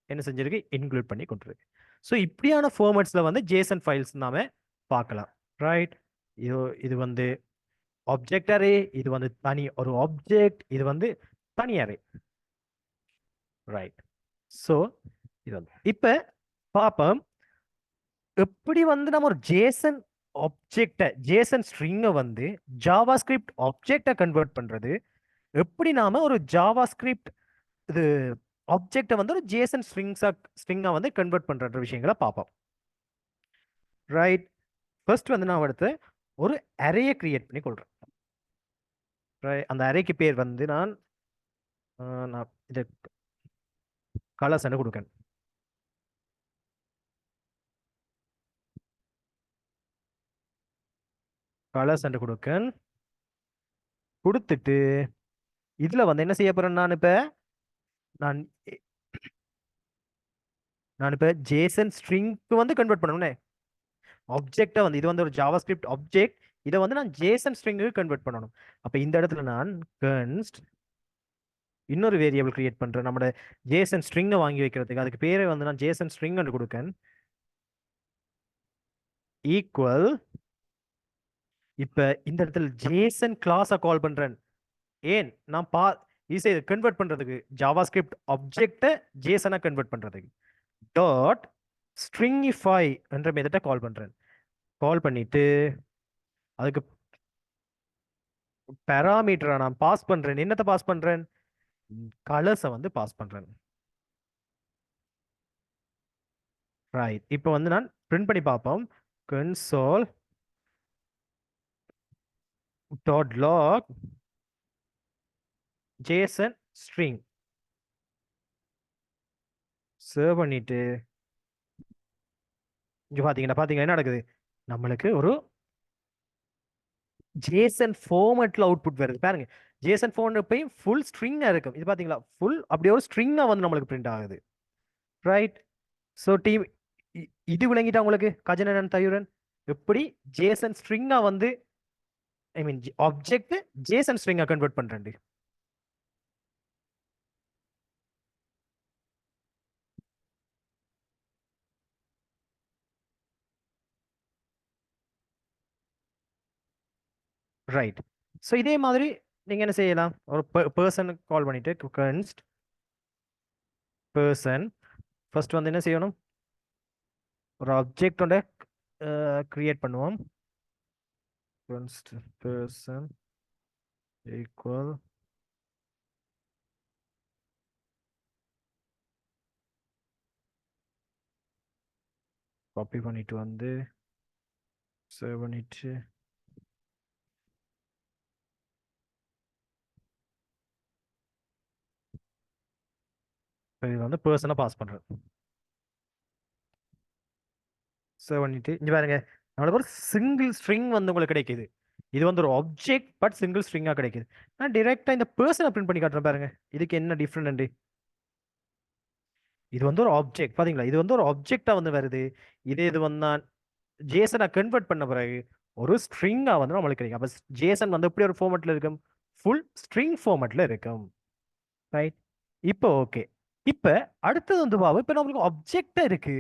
என்ன செஞ்சிருக்கு, இன்க்ளூட் பண்ணி கொண்டிருக்கு. ஸோ இப்படியான ஃபார்மேட்ஸில் வந்து ஜேசன் ஃபைல்ஸ் நாம பார்க்கலாம். ரைட். இது வந்து ஆப்ஜெக்ட் அரே, இது வந்து தனி ஒரு ஆப்ஜெக்ட், இது வந்து தனி அரே. ரைட். ஸோ இது வந்து இப்போ பார்ப்போம் எப்படி வந்து நம்ம ஒரு ஜேசன் ஆப்ஜெக்டை ஜேசன் ஸ்ட்ரிங்கை வந்து ஜாவா ஸ்கிரிப்ட் ஆப்ஜெக்டை கன்வெர்ட் பண்றது, எப்படி நாம ஒரு ஜாவா ஸ்கிரிப்ட் இது ஆப்ஜெக்டை வந்து ஒரு ஜேசன் ஸ்ட்ரிங்கா வந்து கன்வெர்ட் பண்ற விஷயங்களை பார்ப்போம். ரைட். ஃபர்ஸ்ட் வந்து நான் அடுத்து ஒரு அரேயை கிரியேட் பண்ணி கொள்றேன். அந்த அரேக்கு பேர் வந்து நான் இது கலர்ஸ் கொடுக்கேன். கலர்ஸ் கொடுக்கேன். கொடுத்துட்டு இதுல வந்து என்ன செய்ய போறேன் நான் நான் இப்ப ஜேசன் ஸ்ட்ரிங்க்கு வந்து கன்வெர்ட் பண்ணணும்னே. ஆப்ஜெக்டை வந்து இது வந்து ஒரு ஜாவாஸ்கிரிப்ட் ஆப்ஜெக்ட், இதை வந்து நான் ஜேசன் ஸ்ட்ரிங்கு கன்வெர்ட் பண்ணணும். அப்ப இந்த இடத்துல நான் கன்ஸ்ட் இன்னொரு வேரியபிள் கிரியேட் பண்றேன் நம்மளோட ஜேசன் ஸ்ட்ரிங்கை வாங்கி வைக்கிறதுக்கு. அதுக்கு பேரை வந்து நான் ஜேசன் ஸ்ட்ரிங் கொடுக்கேன். ஈக்குவல் இப்ப இந்த இடத்துல ஜேசன் கிளாஸை கால் பண்றேன். ஏன் நான் இசை கன்வெர்ட் பண்றதுக்கு ஜாவாஸ்கிரிப்ட் ஆப்ஜெக்டை ஜேசனா கன்வெர்ட் பண்றதுக்கு டாட் ஸ்ட்ரிங்கிஃபை என்ற மெத்தடை கால் பண்றேன். கால் பண்ணிட்டு அதுக்கு பேராமீட்டரை நான் பாஸ் பண்றேன். என்னத்தை பாஸ் பண்றேன்? கலர்ஸை வந்து பாஸ் பண்றேன். ரைட், இப்போ வந்து நான் பிரிண்ட் பண்ணி பார்ப்போம். console dot log Jason string save பண்ணிட்டு இங்க பாத்தீங்கன்னா என்ன நடக்குது? நம்மளுக்கு ஒரு ஜேசன் ஃபார்மேட்ல அவுட்புட் வருது பாருங்க. ஜேசன் ஃபார்மேட் போய் ஃபுல் ஸ்ட்ரிங்கா இருக்கும். இது பாத்தீங்களா? ஃபுல் அப்படியே ஒரு ஸ்ட்ரிங்கா வந்து நம்மளுக்கு பிரிண்ட் ஆகுது. ரைட், ஸோ டீம் இது விளங்கிட்டா உங்களுக்கு கஜனன் தயுரன் எப்படி ஜேசன் ஸ்ட்ரிங்கா வந்து ஐ மீன் ஆப்ஜெக்ட் ஜேசன் ஸ்ட்ரிங்கா கன்வெர்ட் பண்றேன். ரைட், ஸோ இதே மாதிரி நீங்க என்ன செய்யலாம்? ஒரு பர்சன் கால் பண்ணிட்டு கன்ஸ்ட் பர்சன் ஃபர்ஸ்ட் வந்து என்ன செய்யணும்? ஒரு ஆப்ஜெக்ட் ஒன்று கிரியேட் பண்ணுவோம். const person equal காப்பி பண்ணிட்டு வந்து சேவ் பண்ணிட்டு இது வந்து பர்சனை பாஸ் பண்றேன். சேவ் பண்ணிட்டு இங்க பாருங்க, நம்மளுக்கு ஒரு சிங்கிள் ஸ்ட்ரிங் வந்து உங்களுக்கு கிடைக்குது. இது வந்து ஒரு ஆப்ஜெக்ட் பட் சிங்கிள் ஸ்ட்ரிங்கா கிடைக்குது. நான் டைரக்டா இந்த பர்சனை பிரிண்ட் பண்ணி காட்டுறேன் பாருங்க. இதுக்கு என்ன டிஃப்ரெண்ட்? இது வந்து ஒரு ஆப்ஜெக்ட் பாத்தீங்களா? இது வந்து ஒரு ஆப்ஜெக்டா வந்து வருது. இது வந்து நான் ஜேசனை கன்வெர்ட் பண்ண பிறகு ஒரு ஸ்ட்ரிங்கா வந்து நம்மளுக்கு கிடைக்கும். அப்ப ஜேசன் வந்து எப்படி ஒரு ஃபார்மேட்ல இருக்கும்? ஃபுல் ஸ்ட்ரிங் ஃபார்மேட்ல இருக்கும். ரைட், இப்போ ஓகே. இப்போ அடுத்தது வந்து பாவம், இப்போ நம்மளுக்கு ஆப்ஜெக்டா இருக்கு,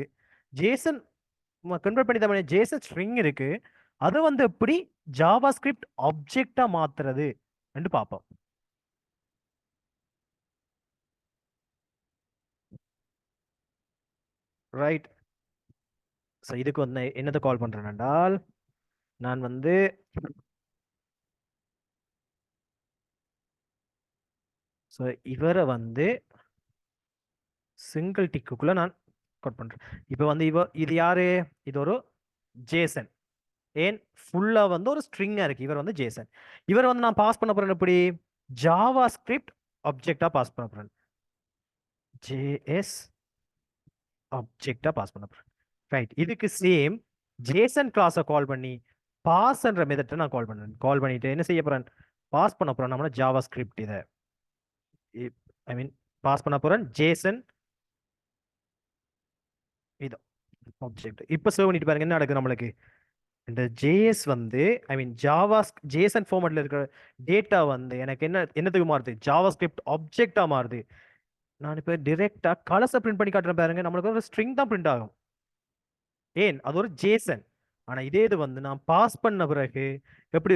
ஜேசன் கன்வெர்ட் பண்ணி தான் ஜேசன் ஸ்ட்ரிங் இருக்கு. அதை வந்து எப்படி ஜாவா ஸ்கிரிப்ட் ஆப்ஜெக்டா மாத்துறது என்று பார்ப்போம். ரைட், ஸோ இதுக்கு வந்து என்னத்தை கால் பண்றேன் என்றால் நான் வந்து ஸோ இவரை வந்து சிங்கிள் டிக்குக்குள்ள நான் கட் பண்றேன். இப்போ வந்து இது யாரு? இது ஒரு ஜேசன். ஏன் ஃபுல்லா வந்து ஒரு ஸ்ட்ரிங்கா இருக்கு. இவர் வந்து ஜேசன். இவர் வந்து நான் பாஸ் பண்ண போறேன் எப்படி? ஜாவா ஸ்கிரிப்ட் ஆப்ஜெக்டா பாஸ் பண்ண போறேன். ஜேஎஸ் ஆப்ஜெக்டா பாஸ் பண்ண போறேன். ரைட், இதுக்கு சேம் ஜேசன் கிளாஸை கால் பண்ணி பாஸ்ன்ற மெத்தட்டை நான் கால் பண்ணேன். கால் பண்ணிட்டு என்ன செய்ய போறேன்? பாஸ் பண்ண போறேன் நம்ம ஜாவா ஸ்கிரிப்ட். இதை ஐ மீன் பாஸ் பண்ண போறேன் ஜேசன் இது ஆப்ஜெக்ட். இப்போ சேவ் பண்ணிட்டு பாருங்க என்ன நடக்குது நம்மளுக்கு. இந்த ஜேஎஸ் வந்து ஐ மீன் ஜாவா ஜேசன் ஃபார்மேட்ல இருக்கிற டேட்டா வந்து எனக்கு என்னத்துக்கு மாறுது? ஜாவா ஸ்கிரிப்ட் ஆப்ஜெக்டா மாறுது. நான் இப்போ டிரெக்டா கலர்ஸை பிரிண்ட் பண்ணி காட்டுறேன் பாருங்க. நம்மளுக்கு ஒரு ஸ்ட்ரிங் தான் பிரிண்ட் ஆகும். ஏன் அது ஒரு ஜேசன். ஆனா இதே இது வந்து நான் பாஸ் பண்ண பிறகு எப்படி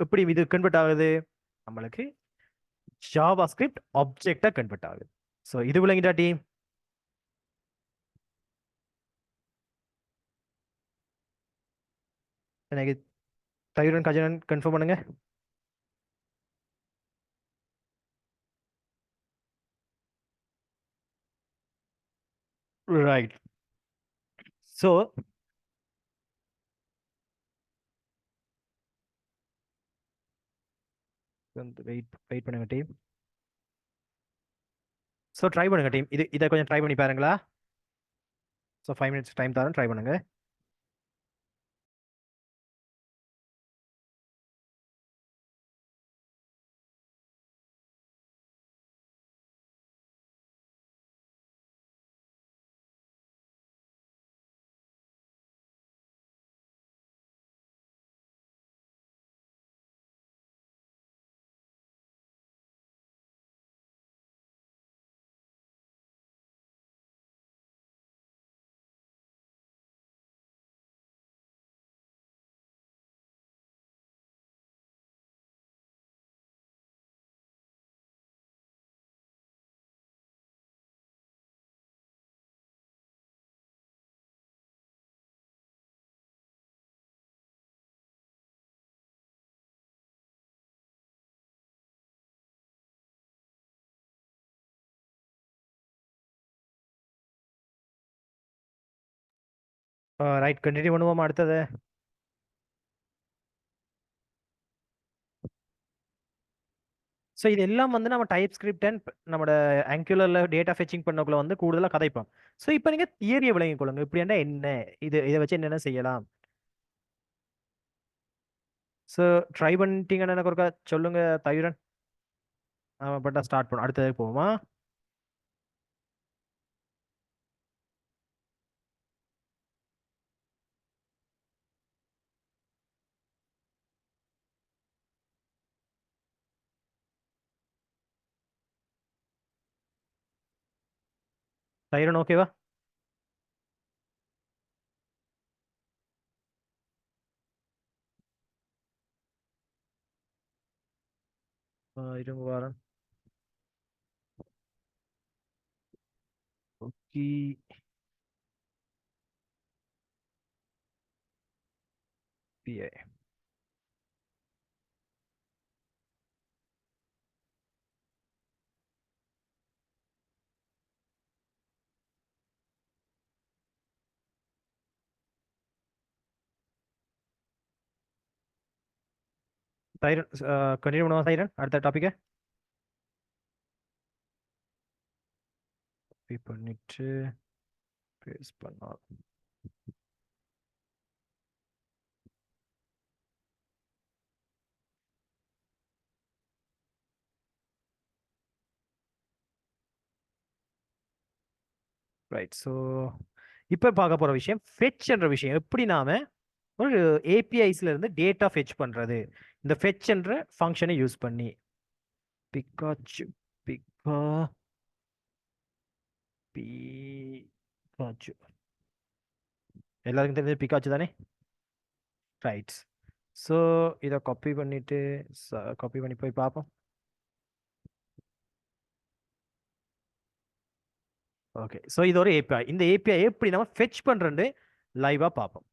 எப்படி இது கன்வெர்ட் ஆகுது? நம்மளுக்கு ஜாவா ஸ்கிரிப்ட் ஆப்ஜெக்டா கன்வெர்ட் ஆகுது. ஸோ இது விளங்கிட்டா டீம்? எனக்கு தயுரன் கஜனன் கன்ஃபார்ம் பண்ணுங்க. ரைட், ஸோ வெயிட் வெயிட் பண்ணுங்க டீம். ஸோ ட்ரை பண்ணுங்க டீம். இதை கொஞ்சம் ட்ரை பண்ணி பாருங்களா? ஸோ 5 minutes டைம் தரேன், ட்ரை பண்ணுங்க. ரைட், கண்டினியூ பண்ணுவோமா அடுத்தது? ஸோ இது எல்லாம் வந்து நம்ம டைப் ஸ்கிரிப்ட் அண்ட் நம்மளோட ஆங்குலர்ல டேட்டா ஃபெச்சிங் பண்ணக்குள்ள வந்து கூடுதலாக கதைப்போம். ஸோ இப்போ நீங்க தியரியை விளங்கிக் கொள்ளுங்க. இப்படின்னா என்ன, இதை வச்சு என்னென்ன செய்யலாம்? ஸோ ட்ரை பண்ணிட்டீங்கன்னு எனக்கு ஒருக்கா சொல்லுங்க தயுரன். பட்டா ஸ்டார்ட் பண்ணும், அடுத்தது போவோமா? தயுரன் ஓகேவா? இருங்க வாரம். ஓகே. பிஐ. தயுரன் கண்டினியூ பண்ணுவா தயுரன் அடுத்த டாபிக்கை. காப்பி பண்ணிட்டு பேஸ்ட் பண்ணலாம். ரைட். ஸோ இப்போ பார்க்க போற விஷயம் ஃபெச் என்ற விஷயம். எப்படி நாம ஒரு ஏபிஐஸ்ல இருந்து டேட்டா ஃபெச் பண்றது, இந்த ஃபெச் என்ற ஃபங்க்ஷனை யூஸ் பண்ணி. பிகாச்சு, பிகா பிகாச்சு, எல்லாருக்கும் தெரிஞ்ச பிகாச்சு தானே? ரைட். ஸோ இதை காப்பி பண்ணிட்டு காப்பி பண்ணி போய் பார்ப்போம். ஓகே. ஸோ இது ஒரு ஏபிஐ. இந்த ஏபிஐ எப்படி நம்ம ஃபெச் பண்றேன்னு லைவா பார்ப்போம்.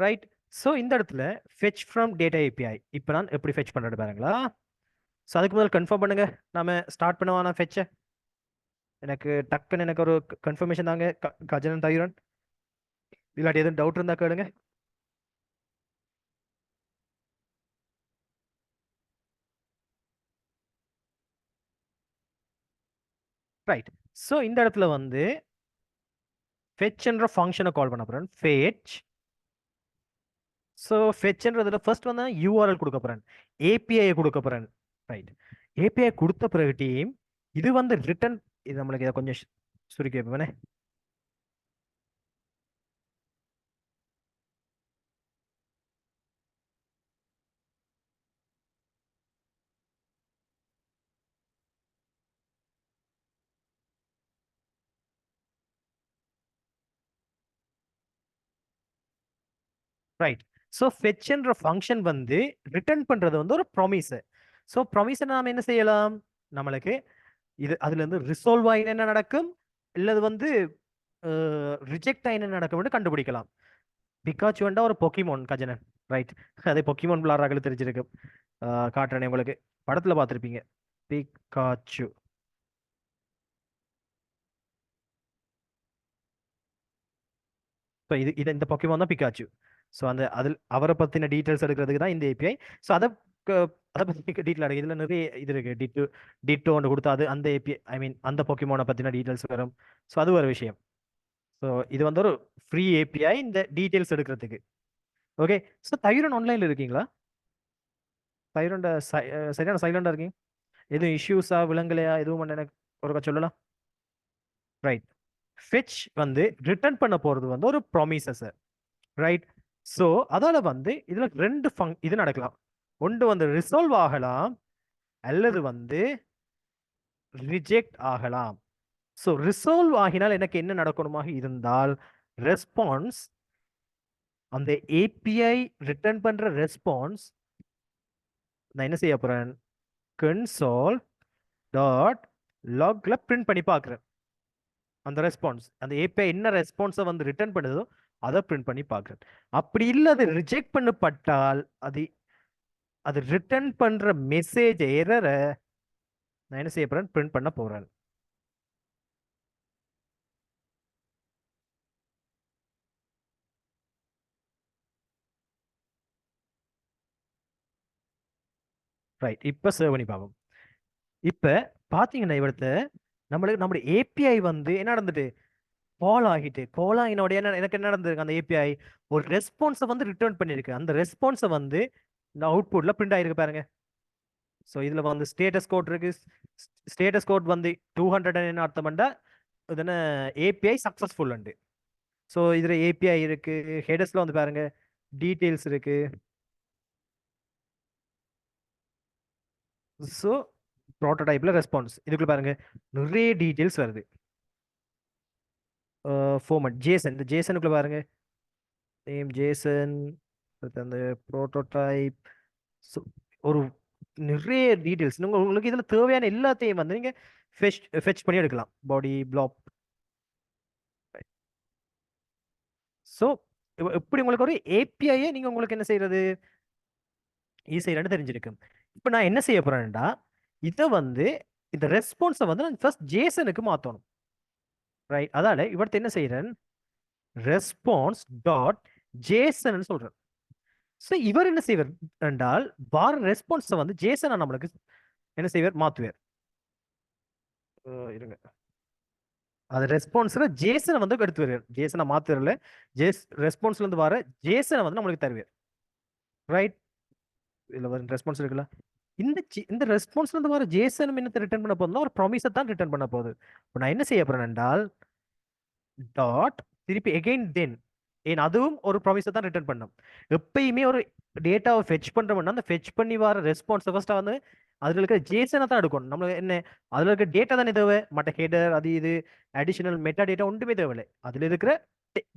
ரைட். ஸோ இந்த இடத்துல ஃபெச் ஃப்ரம் டேட்டா ஏபிஐ இப்போ நான் எப்படி ஃபெச் பண்றது பாருங்களா? ஸோ அதுக்கு முதல் கன்ஃபார்ம் பண்ணுங்க. நாம ஸ்டார்ட் பண்ணுவா நான் ஃபெச்சை. எனக்கு டக்குன்னு எனக்கு ஒரு கன்ஃபர்மேஷன் தாங்க கஜனன் தயுரன். இல்லாட்டி எதுவும் டவுட் இருந்தா கேளுங்க. ரைட். ஸோ இந்த இடத்துல வந்து ஃபெச்ன்ற ஃபங்க்ஷனை கால் பண்ண போறேன். ஃபெச். ஸோ ஃபெச்ன்றதுல ஃபர்ஸ்ட் வந்து யூஆர்எல் கொடுக்க போறேன், ஏபிஐ கொடுக்க போறேன். ரைட். ஏபிஐ கொடுத்த பிறகு டீம் இது வந்து ரிட்டன், இது நம்மளுக்கு இதை கொஞ்சம் சுருக்கி வைப்பேனே. ரைட். ஸோ ஃபெச்ன்ற ஃபங்க்ஷன் வந்து ரிட்டர்ன் பண்றது வந்து ஒரு ப்ராமிஸ். ஸோ ப்ராமிஸை நாம என்ன செய்யலாம்? நம்மளுக்கு இது அதுல இருந்து ரிசால்வ் ஆகி என்ன நடக்கும், இல்லது வந்து ரிஜெக்ட் ஆகி என்ன நடக்கும்னு கண்டுபிடிக்கலாம். பிகாச்சு வேண்டா ஒரு பொக்கிமோன் கஜனன். ரைட். அதே பொக்கிமோன் விளாட்றாக்கள் தெரிஞ்சிருக்கு. காட்டுறேன் உங்களுக்கு, படத்துல பார்த்துருப்பீங்க பிகாச்சு. ஸோ இது இது இந்த பொக்கிமான் தான் பிகாச்சு. ஸோ அந்த அதில் அவரை பற்றின டீட்டெயில்ஸ் எடுக்கிறதுக்கு தான் இந்த ஏபிஐ. ஸோ அதை பற்றி டீட்டெயில் எடுக்க இதில் நிறைய இது இருக்கு. டிட்டோ ஒன்று கொடுத்தா அது அந்த ஏபிஐ, ஐ மீன் அந்த பொக்கிமானை பற்றின டீட்டெயில்ஸ் வரும். ஸோ அது ஒரு விஷயம். ஸோ இது வந்து ஒரு ஃப்ரீ ஏபிஐ இந்த டீட்டெயில்ஸ் எடுக்கிறதுக்கு. ஓகே. ஸோ தைரன் ஆன்லைனில் இருக்கீங்களா? தைரண்ட சரியான சைலண்டாக இருக்கீங்க. எதுவும் இஷ்யூஸா விலங்கலையா எதுவும் பண்ண எனக்கு ஒருக்கா சொல்லலாம். ரைட். ஃபெச் வந்து ரிட்டர்ன் பண்ண போகிறது வந்து ஒரு ப்ராமிசஸ். ரைட். ஸோ அதால வந்து இதுல ரெண்டு இது நடக்கலாம். ஒன்று வந்து ரிசால்வ் ஆகலாம், அல்லது வந்து ரிஜெக்ட் ஆகலாம். ஸோ ரிசால்வ் ஆகினால் எனக்கு என்ன நடக்கணுமாக இருந்தால், ரெஸ்பான்ஸ், அந்த ஏபிஐ ரிட்டர்ன் பண்ற ரெஸ்பான்ஸ் நான் என்ன செய்ய போறேன், கன்சோல் டாட் லாக்ல பிரிண்ட் பண்ணி பார்க்குறேன். அந்த ரெஸ்பான்ஸ், அந்த ஏபிஐ என்ன ரெஸ்பான்ஸை வந்து ரிட்டர்ன் பண்ணுதோ அதை பிரிண்ட் பண்ணி பார்க்குறேன். அப்படி இல்லை அது ரிஜெக்ட் பண்ணப்பட்டால் அது அது ரிட்டர்ன் பண்ற மெசேஜ் எரரை நான் என்ன செய்ய போறேன், பிரிண்ட் பண்ண போறேன். ரைட். இப்போ சர்வ் பண்ணி பார்ப்போம். இப்போ பார்த்தீங்கன்னா இவரத்த நம்மளுடைய ஏபிஐ வந்து என்ன நடந்துட்டு கால் ஆகிட்டு கால் ஆகினோட எனக்கு என்ன நடந்திருக்கு, அந்த ஏபிஐ ஒரு ரெஸ்பான்ஸை வந்து ரிட்டர்ன் பண்ணியிருக்கு. அந்த ரெஸ்பான்ஸை வந்து இந்த அவுட்புட்ல பிரிண்ட் ஆகிருக்கு பாருங்க. ஸோ இதில் வந்து ஸ்டேட்டஸ் கோட் இருக்கு. ஸ்டேட்டஸ் கோட் வந்து 200 என்ன அர்த்தம் பண்ணா இதுன்னு ஏபிஐ சக்ஸஸ்ஃபுல் உண்டு. ஸோ இதில் ஏபிஐ இருக்கு. ஹெடர்ஸ்ல வந்து பாருங்க டீட்டெயில்ஸ் இருக்கு. ஸோ ப்ரோட்டோடைப்ல ரெஸ்பான்ஸ் இதுக்குள்ள பாருங்க நிறைய டீட்டெயில்ஸ் வருது. ஃபார்மட் ஜேசன், இந்த ஜேசனுக்குள்ள பாருங்க நேம் ஜேசன், அந்த ப்ரோட்டோடைப். ஸோ ஒரு நிறைய டீட்டெயில்ஸ் உங்களுக்கு இதில் தேவையான எல்லாத்தையும் வந்து நீங்கள் ஃபெச் பண்ணி எடுக்கலாம். பாடி பிளாப். ஸோ எப்படி உங்களுக்கு ஒரு ஏபிஐயை நீங்கள் உங்களுக்கு என்ன செய்யறது ஈஸியாக தெரிஞ்சிருக்கும். இப்போ நான் என்ன செய்ய போறேன்டா இதை வந்து இந்த ரெஸ்பான்ஸை வந்து நான் ஃபர்ஸ்ட் ஜேசனுக்கு மாற்றணும். ரைட். அதால இவர்த்த என்ன செய்யறேன் ரெஸ்பான்ஸ் டாட் ஜேசன் சொல்றேன். ஸோ இவர் என்ன செய்வார் என்றால் வார ரெஸ்பான்ஸை வந்து ஜேசனா நம்மளுக்கு என்ன செய்வார் மாத்துவார். இருங்க, அது ரெஸ்பான்ஸ்ல ஜேசனை வந்து எடுத்து வருவார். ஜேசனை மாத்துறதுல ரெஸ்பான்ஸ்ல இருந்து வர ஜேசனை வந்து நம்மளுக்கு தருவார். ரைட். இதுல வர ரெஸ்பான்ஸ் இருக்குல்ல, இந்த ரெஸ்பான்ஸ்ல இருந்து வர ஜேசன் என்ன ரிட்டர்ன் பண்ண போதுன்னா ஒரு ப்ராமிஸை தான் ரிட்டர்ன் பண்ண போகுது. இப்போ நான் என்ன செய்ய போறேன் என்றால் டாட் திருப்பி எகெயின் தென் ஏன் அதுவும் ஒரு ப்ராமிஸை தான் ரிட்டர்ன் பண்ணும். எப்பயுமே ஒரு டேட்டாவை ஃபெச் பண்றோம்னா அந்த ஃபெச் பண்ணி வர ரெஸ்பான்ஸ் ஃபர்ஸ்டா வந்து அதுல இருக்க ஜேசனை தான் எடுக்கணும். நம்ம என்ன அதுல இருக்க டேட்டா தானே தேவை, மற்ற ஹெடர் அது இது அடிஷனல் மெட்டா டேட்டா ஒன்றுமே தேவையில்லை. அதுல இருக்கிற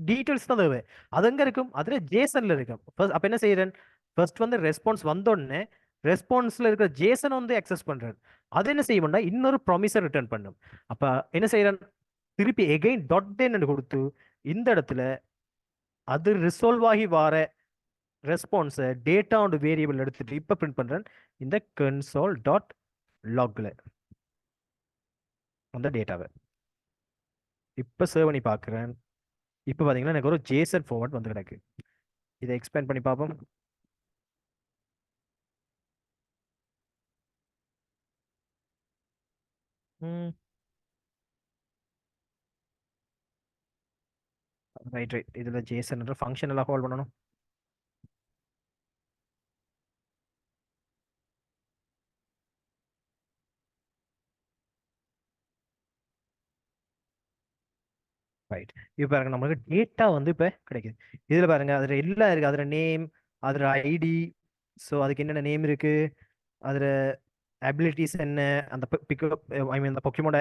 டீட்டெயில்ஸ் தான் தேவை. அது எங்க இருக்கும், அதுல ஜேசன்ல இருக்கும். அப்ப என்ன செய்யறேன் ஃபர்ஸ்ட் வந்து ரெஸ்பான்ஸ் வந்தோடனே ரெஸ்பான்ஸ்ல இருக்கிற ஜேசன் வந்து அக்சஸ் பண்றேன். அது என்ன செய்யணும்னா இன்னொரு ப்ராமிஸை ரிட்டர்ன் பண்ணும். அப்ப என்ன செய்யறேன் திருப்பி எகைன் டாட் தென் கொடுத்து இந்த இடத்துல அது ரிசால்வ் ஆகி வர ரெஸ்பான்ஸை டேட்டா அண்ட் வேரியபிள் எடுத்துட்டு இப்போ பிரிண்ட் பண்றேன் இந்த கன்சோல் டாட் லாக்ல அந்த டேட்டாவை இப்போ சர்வ் பண்ணி பார்க்குறேன். இப்போ பார்த்தீங்கன்னா எனக்கு ஒரு ஜேசன் ஃபார்மட் வந்து கிடக்கு. இதை எக்ஸ்பேண்ட் பண்ணி பார்ப்போம். Right right. இதில் ஜேசன் ஃபங்க்ஷன் எல்லாம் கால் பண்ணணும். ரைட். இப்போ பாருங்க நம்மளுக்கு டேட்டா வந்து இப்போ கிடைக்குது. இதில் பாருங்க அதில் எல்லாம் இருக்கு. அதில் நேம், அதில் ஐடி, ஸோ அதுக்கு என்னென்ன நேம் இருக்கு, அதில் அபிலிட்டிஸ் என்ன, அந்த பிக்கப் ஐ மீன் அந்த பொக்கிமோட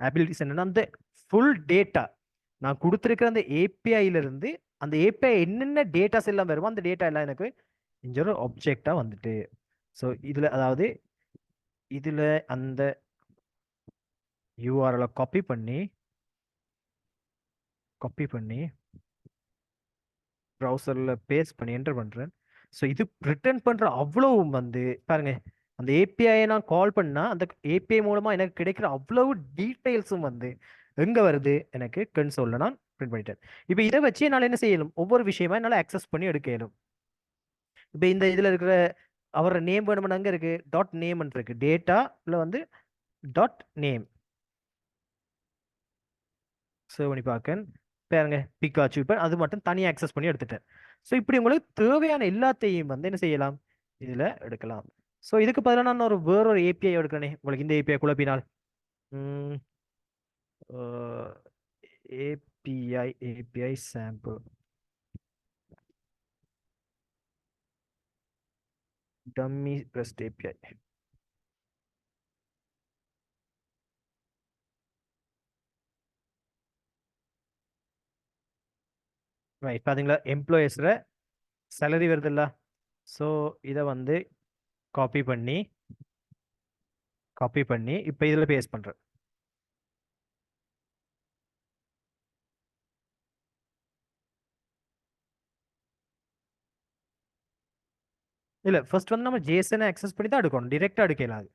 அபிலிட்டிஸ் என்னன்னா அந்த ஃபுல் டேட்டா நான் கொடுத்துருக்கிற அந்த ஏபிஐல இருந்து அந்த ஏபிஐ என்னென்ன டேட்டாஸ் எல்லாம் வருமோ அந்த டேட்டா எல்லாம் எனக்கு இங்க ஒரு ஆப்ஜெக்டா வந்துட்டு. ஸோ இதுல அதாவது இதுல அந்த யூஆர்எல் காப்பி பண்ணி ப்ரௌசர்ல பேஸ்ட் பண்ணி என்டர் பண்றேன். ஸோ இது ரிட்டர்ன் பண்ற அவ்வளவும் வந்து பாருங்க அந்த ஏபிஐ நான் கால் பண்ணா அந்த ஏபிஐ மூலமா எனக்கு கிடைக்கிற அவ்வளவு டீடைல்ஸும் வந்து எங்க வருது எனக்கு கன்சோல்ல நான் பிரிண்ட் பண்ணிட்டேன். இப்போ இதை வச்சு என்னால் என்ன செய்யணும் ஒவ்வொரு விஷயமா என்னால் அக்சஸ் பண்ணி எடுக்க இயலும். இப்போ இந்த இதுல இருக்கிற அவரோட நேம் வேணும்னு அங்க இருக்கு டாட் நேம் இருக்கு டேட்டால வந்து டாட் நேம் சேவ் பண்ணி பார்க்க பாருங்க பிக்காச்சு இப்போ அது மட்டும் தனியாக அக்சஸ் பண்ணி எடுத்துட்டேன். ஸோ இப்படி உங்களுக்கு தேவையான எல்லாத்தையும் வந்து என்ன செய்யலாம் இதில் எடுக்கலாம். ஸோ இதுக்கு பதிலாக நான் வேறொரு ஏபிஐ எடுக்கிறேனே உங்களுக்கு இந்த ஏபிஐ குழப்பினால் API sample dummy rest API. Right. பார்த்தீங்களா எம்ப்ளாயீஸில் சேலரி வருதுல்ல. ஸோ இதை வந்து காப்பி பண்ணி இப்போ இதில் பேஸ்ட் பண்ணுறேன். இல்லை ஃபர்ஸ்ட் வந்து நம்ம ஜேசனை அக்சஸ் பண்ணி தான் எடுக்கணும், டிரெக்டாக எடுக்கலாம். அது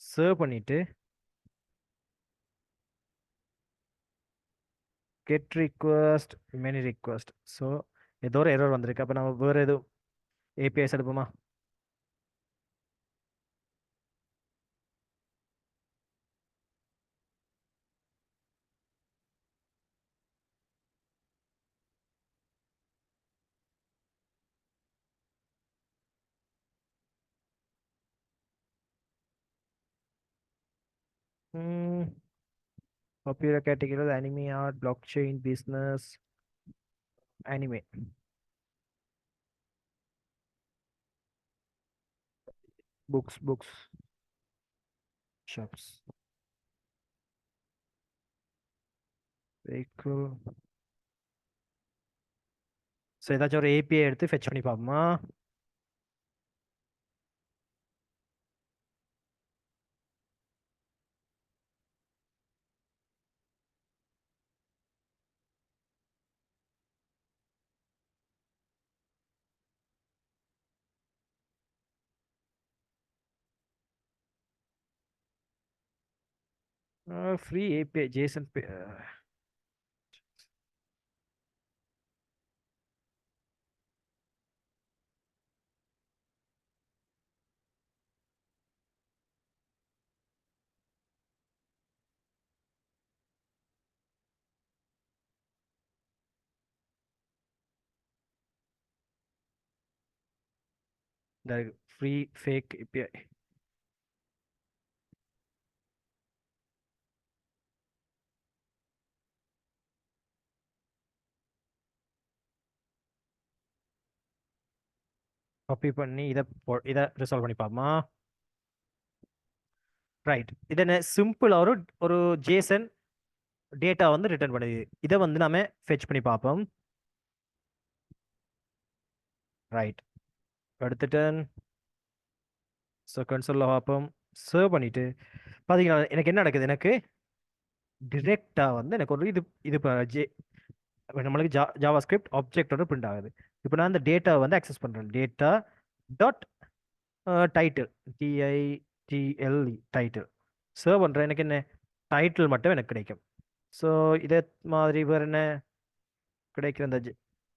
சர்வ் பண்ணிட்டு get request many request. So ஏதோ ஒரு எரர் வந்திருக்கு. அப்போ நம்ம வேறு எதுவும் APIs எடுப்போமா. Popular categories: anime, art, blockchain, business, anime. Books, shops, vehicle. So ஏதாச்சும் ஒரு ஏபிஐ எடுத்து ஃபெச் பண்ணி பார்ப்போமா? ஃப்ரீ ஏபிஐ ஜேசன் இந்த ஃப்ரீ ஃபேக் ஏபிஐ. காப்பி பண்ணி இதை ரிசால்வ் பண்ணி பார்ப்போமா? ரைட். இது என்ன சிம்பிள் ஒரு ஜேசன் டேட்டா வந்து ரிட்டர்ன் பண்ணுது. இதை வந்து நாம ஃபெச் பண்ணி பார்ப்போம். ரைட். எடுத்துட்டு ஸோ கன்சோலில் பார்ப்போம். சர்வ் பண்ணிட்டு பார்த்தீங்கன்னா எனக்கு என்ன நடக்குது? எனக்கு டிரெக்டா வந்து எனக்கு ஒரு இது நம்மளுக்கு ஜாவா ஸ்கிரிப்ட் ஆப்ஜெக்டோட பிரிண்ட் ஆகுது. இப்போ நான் அந்த டேட்டா வந்து அக்சஸ் பண்ணுறேன். Data dot title, T I T L E title serve பண்ணுறேன். எனக்கு என்ன டைட்டில் மட்டும் எனக்கு கிடைக்கும். ஸோ இதே மாதிரி வேறு என்ன கிடைக்கிற இந்த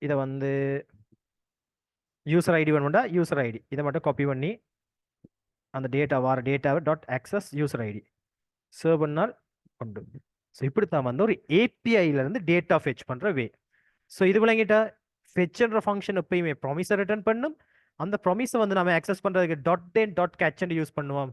இதை வந்து யூசர் ஐடி வேணும்டா, யூசர் ஐடி இதை மட்டும் காப்பி பண்ணி அந்த டேட்டாவை dot access user ID serve பண்ணால் உண்டு. ஸோ இப்படித்தான் வந்து ஒரு ஏபிஐலேருந்து டேட்டா ஃபெச் பண்ணுற வே. ஸோ இது விளங்கிட்டா ஃபெச்ன்ற ஃபங்க்ஷன் எப்பயுமே ப்ராமிஸை ரிட்டர்ன் பண்ணும். அந்த ப்ராமிஸை வந்து நம்ம ஆக்சஸ் பண்ணுறதுக்கு டாட் கேட்ச் யூஸ் பண்ணுவோம்.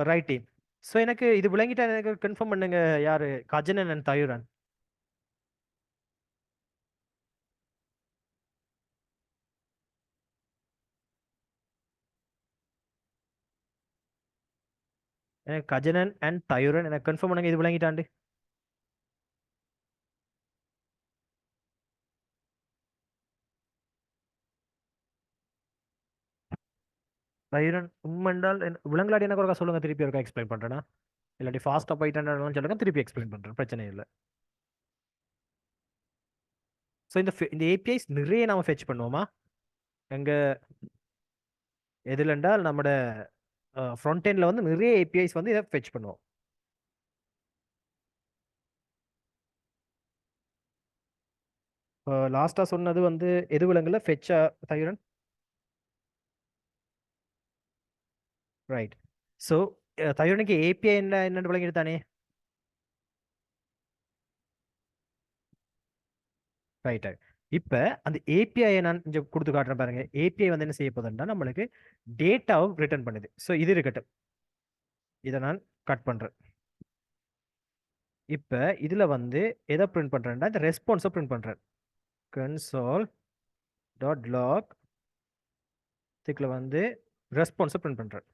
Right team. ஸோ எனக்கு இது விளங்கிட்டா எனக்கு கன்ஃபார்ம் பண்ணுங்க. யாரு கஜனன் அண்ட் தயுரன்? எனக்கு கஜனன் அண்ட் தயுரன் எனக்கு கன்ஃபார்ம் பண்ணுங்க இது விளங்கிட்டாண்டு. தயுரன் உண்மென்றால் விலங்கலாடி எனக்கு ஒருக்கா சொல்லுங்க, திருப்பி ஒருக்கா எக்ஸ்பிளைன் பண்றேன்னா. இல்லாட்டி ஃபாஸ்ட்டாக போயிட்டேன்னு சொல்லுங்க, திருப்பி எக்ஸ்பிளைன் பண்றேன், பிரச்சனை இல்லை. ஸோ இந்த ஏபிஐஸ் நிறைய நாம ஃபெச் பண்ணுவோமா? எங்க எதுல என்றால் நம்மட ஃப்ரண்ட் எண்ட்ல வந்து நிறைய ஏபிஐஸ் வந்து இதை ஃபெச் பண்ணுவோம். லாஸ்டா சொன்னது வந்து எது விலங்குல ஃபெச்சா தயுரன்? ரைட். ஸோ தயுரனுக்கு ஏபிஐ என்னன்னு விளங்கிட்டு தானே? ரைட். இப்போ அந்த ஏபிஐ நான் இங்கே கொடுத்து காட்டுறேன் பாருங்க. ஏபிஐ வந்து என்ன செய்ய போகுதுன்னா நம்மளுக்கு டேட்டாவை ரிட்டர்ன் பண்ணுது. ஸோ இது இருக்கட்டும், இதை நான் கட் பண்ணுறேன். இப்போ இதில் வந்து எதை பிரிண்ட் பண்ணுறேன்னா இந்த ரெஸ்பான்ஸை பிரிண்ட் பண்ணுறேன். கன்சோல் டாட் லாக் இதுக்குள்ள வந்து ரெஸ்பான்ஸை பிரிண்ட் பண்ணுறேன்.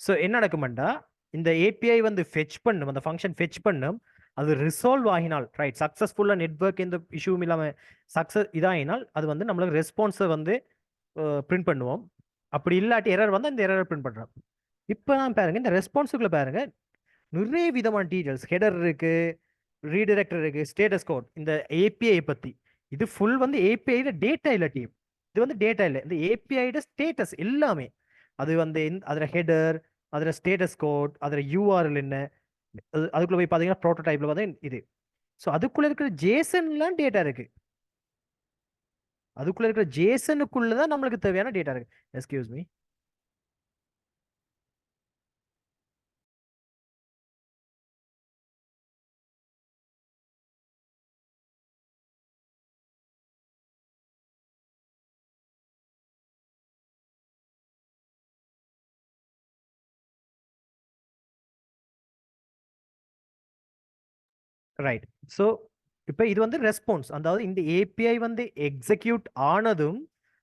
ஸோ என்ன நடக்குமெண்டா இந்த ஏபிஐ வந்து ஃபெச் பண்ணும், அந்த ஃபங்க்ஷன் ஃபெச் பண்ணும். அது ரிசால்வ் ஆகினால், ரைட், சக்ஸஸ்ஃபுல்லாக நெட்ஒர்க் எந்த இஷ்யூவும் இல்லாமல் சக்ஸஸ் இதாகினால் அது வந்து நம்மளுக்கு ரெஸ்பான்ஸை வந்து பிரிண்ட் பண்ணுவோம். அப்படி இல்லாட்டி எரர் வந்து அந்த எரரை பிரிண்ட் பண்ணுறோம். இப்போ நான் பாருங்க இந்த ரெஸ்பான்ஸுக்குள்ள பாருங்க நிறைய விதமான டீட்டெயில்ஸ், ஹெடர் இருக்கு, ரீடைரக்டர் இருக்கு, ஸ்டேட்டஸ் கோட். இந்த ஏபிஐ பற்றி இது ஃபுல் வந்து ஏபிஐட டேட்டா இல்லை டீம், இது வந்து டேட்டா இல்லை, இந்த ஏபிஐட ஸ்டேட்டஸ் எல்லாமே. அது வந்து அதில் ஹெடர், அதில் ஸ்டேட்டஸ் கோட், அதில் யூஆர்எல் என்ன, அதுக்குள்ள போய் பார்த்தீங்கன்னா ப்ரோட்டோடைப்ல பார்த்தீங்கன்னா இது. ஸோ அதுக்குள்ள இருக்கிற ஜேசன்லாம் டேட்டா இருக்கு. அதுக்குள்ள இருக்கிற ஜேசனுக்குள்ள தான் நம்மளுக்கு தேவையான டேட்டா இருக்கு. Excuse me. ரைட். ஸோ இப்போ இது வந்து ரெஸ்பான்ஸ், அதாவது இந்த ஏபிஐ வந்து எக்ஸிக்யூட் ஆனதும்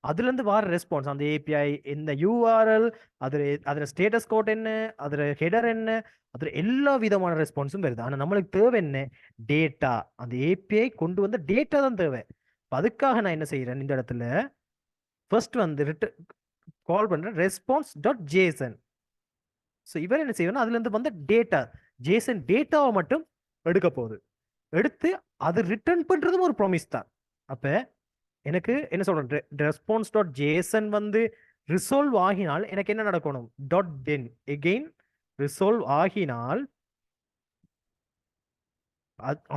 அதுலேருந்து வர ரெஸ்பான்ஸ், அந்த ஏபிஐ இந்த யூஆர்எல், அதில் ஸ்டேட்டஸ் கோட் என்ன, அதில் ஹெடர் என்ன, அதில் எல்லா விதமான ரெஸ்பான்ஸும் வருது. ஆனால் நம்மளுக்கு தேவை என்ன? டேட்டா. அந்த ஏபிஐ கொண்டு வந்த டேட்டா தான் தேவை. அதுக்காக நான் என்ன செய்கிறேன், இந்த இடத்துல ஃபர்ஸ்ட் வந்து கால் பண்ணுறேன் ரெஸ்பான்ஸ் டாட் ஜேசன். ஸோ இவர் என்ன செய்வேன்னா அதுலேருந்து வந்த டேட்டா, ஜேசன் டேட்டாவை மட்டும் எடுக்க போகுது. எடுத்து அது ரிட்டர்ன் பண்றதும் ஒரு ப்ராமிஸ் தான். அப்ப எனக்கு என்ன சொல்றேன், ரெஸ்பான்ஸ் டாட் ஜேசன் வந்து ரிசால்வ் ஆகினால் எனக்கு என்ன நடக்கணும், டாட் தென் எகெயின் ரிசால்வ் ஆகினால்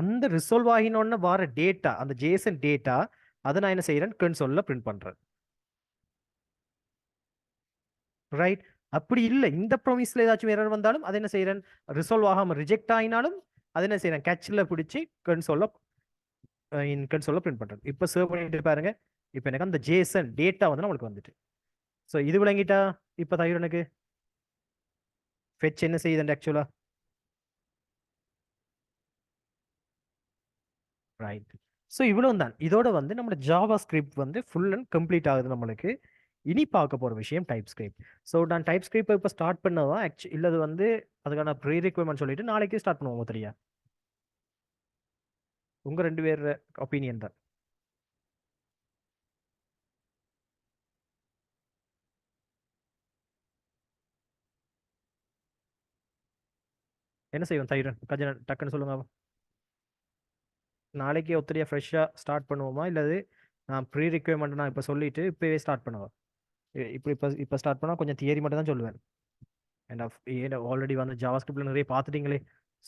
அந்த ரிசால்வ் ஆகினோன்னு வர டேட்டா, அந்த ஜேசன் டேட்டா, அதை நான் என்ன செய்யறேன், கன்சோல்ல பிரிண்ட் பண்றேன். ரைட். அப்படி இல்லை, இந்த ப்ராமிஸ்ல ஏதாச்சும் எரர் வந்தாலும் அதை என்ன செய்யறேன், ரிசால்வ் ஆகாம ரிஜெக்ட் ஆகினாலும் அதை என்ன செய்யறேன், கேட்ச்ல பிடிச்சி கன்சோல்ல கன்சோல்ல பிரிண்ட் பண்றது. இப்போ சர்வ் பண்ணிட்டு பாருங்க, இப்போ எனக்கு அந்த ஜேசன் டேட்டா வந்து நம்மளுக்கு வந்துட்டு. ஸோ இது விளங்கிட்டா? இப்போ தயிர் எனக்கு ஃபெச் என்ன செய்யுது ஆக்சுவலா. ரைட். ஸோ இவ்வளவு தான். இதோட வந்து நம்ம ஜாவா ஸ்கிரிப்ட் வந்து ஃபுல் அண்ட் கம்ப்ளீட் ஆகுது நம்மளுக்கு. இனி பார்க்க போற விஷயம் டைப் ஸ்கிரிப்ட். ஸோ நான் டைப் ஸ்கிரிப்ட் இப்போ ஸ்டார்ட் பண்ணவா இல்லது வந்து அதுக்கான ப்ரீ ரிக்வயர்மெண்ட் சொல்லிட்டு நாளைக்கு ஸ்டார்ட் பண்ணுவோம் தெரியா? உங்க ரெண்டு பேர் ஒப்பீனியன் தான். என்ன செய்வோம் தயிரன், கொஞ்சம் டக்குன்னு சொல்லுங்க. நாளைக்கு ஒத்தரியா ஃப்ரெஷ்ஷாக ஸ்டார்ட் பண்ணுவோமா, இல்லது நான் ப்ரீ ரிக்வயர்மெண்ட் நான் இப்போ சொல்லிட்டு இப்போவே ஸ்டார்ட் பண்ணுவேன்? இப்போ ஸ்டார்ட் பண்ணால் கொஞ்சம் தியரி மட்டும் தான் சொல்லுவேன். ஏன்னா ஆல்ரெடி வந்து ஜாவா ஸ்கிரிப்ட்ல நிறைய பார்த்துட்டீங்களே.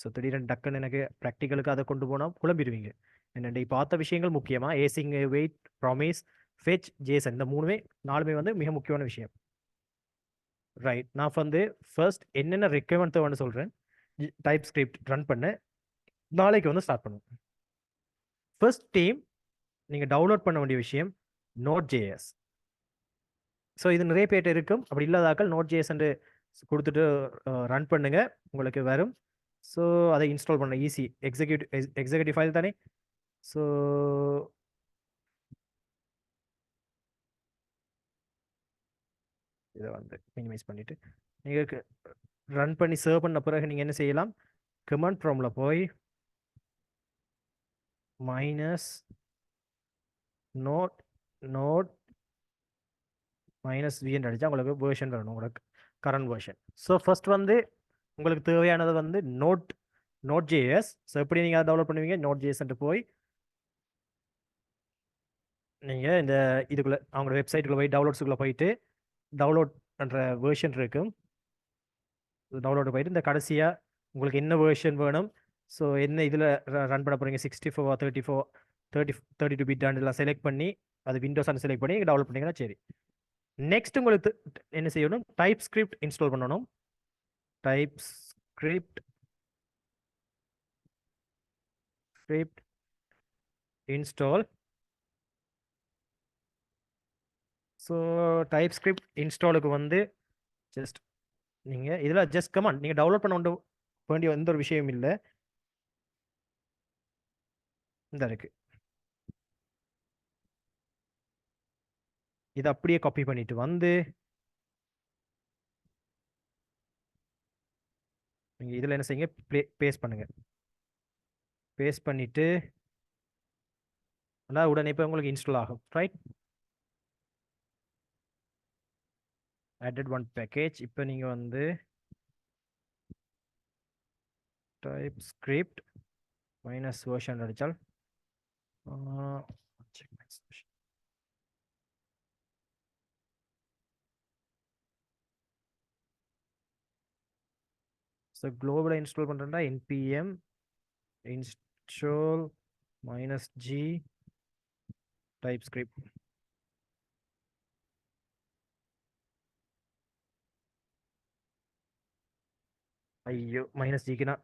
ஸோ திடீர்னு டக்குன்னு எனக்கு ப்ராக்டிக்கலுக்கு அதை கொண்டு போனால் குழம்பிடுவீங்க. என்னென்ன பார்த்த விஷயங்கள் முக்கியமா ஏசிங், வெயிட், ப்ராமிஸ், ஃபெச், ஜேசன், இந்த நாலுமே வந்து மிக முக்கியமான விஷயம். ரைட். நான் வந்து ஃபர்ஸ்ட் என்னென்ன ரெக்யர்மெண்ட் தேவைன்னு சொல்கிறேன். டைப் ஸ்கிரிப்ட் ரன் பண்ண நாளைக்கு வந்து ஸ்டார்ட் பண்ணுவோம். ஃபர்ஸ்ட் டீம் நீங்கள் டவுன்லோட் பண்ண வேண்டிய விஷயம் நோட் ஜேஎஸ். ஸோ இது நிறைய பேர்ட்ட இருக்கும். அப்படி இல்லாதாக்கள் நோட் ஜேஎஸ் கொடுத்துட்டு ரன் பண்ணுங்க, உங்களுக்கு வரும். ஸோ அதை இன்ஸ்டால் பண்ண ஈஸி. எக்ஸிக்யூட்டிவ் ஃபைல் தானே. ஸோ இதை வந்து மினிமைஸ் பண்ணிட்டு நீங்கள் ரன் பண்ணி சர்வ் பண்ண பிறகு நீங்கள் என்ன செய்யலாம், கமாண்ட் ப்ராம்ப்ட்ல போய் மைனஸ் நோட் நோட் மைனஸ் வின்னு அடிச்சா உங்களுக்கு வேர்ஷன் வரணும், உங்களுக்கு கரண்ட் வேர்ஷன். ஸோ ஃபர்ஸ்ட் வந்து உங்களுக்கு தேவையானது வந்து நோட் ஜேஎஸ். ஸோ எப்படி நீங்கள் அதை டவுன்லோட் பண்ணுவீங்க, நோட் ஜேஎஸ்ன்ட்டு போய் நீங்கள் இந்த இதுக்குள்ளே அவங்களோட வெப்சைட்டுக்குள்ளே போய் டவுன்லோட்ஸுக்குள்ளே போயிட்டு டவுன்லோட் பண்ணுற வேர்ஷன் இருக்கும். டவுன்லோடு போயிட்டு இந்த கடைசியாக உங்களுக்கு என்ன வேர்ஷன் வேணும், ஸோ என்ன இதில் ரன் பண்ண போகிறீங்க, 64 34 32 பிட் இதெல்லாம் செலக்ட் பண்ணி அது விண்டோஸ் செலக்ட் பண்ணி டவுன்லோட் பண்ணிங்கன்னா சரி. நெக்ஸ்ட் உங்களுக்கு என்ன செய்யணும், டைப் ஸ்கிரிப்ட் இன்ஸ்டால் பண்ணணும். TypeScript install. So TypeScript இன்ஸ்டாலுக்கு வந்து ஜஸ்ட் நீங்கள் இதில் ஜஸ்ட் கமாண்ட் நீங்கள் டவுன்லோட் பண்ண வேண்டிய எந்த ஒரு விஷயம் இல்லை. இந்த இருக்கு, இதை அப்படியே காப்பி பண்ணிட்டு வந்து நீங்கள் இதில் என்ன செய்யுங்க, பேஸ்ட் பண்ணுங்க. பேஸ்ட் பண்ணிட்டு அதான் உடனே இப்போ உங்களுக்கு இன்ஸ்டால் ஆகும். ரைட். added one package. இப்போ நீங்கள் வந்து டைப் ஸ்கிரிப்ட் மைனஸ் வேர்ஷன் அடித்தால் ஸோ குளோபலாக இன்ஸ்டால் பண்ணுறேன்னா npm install -g type script. ஐயோ -gக்குனா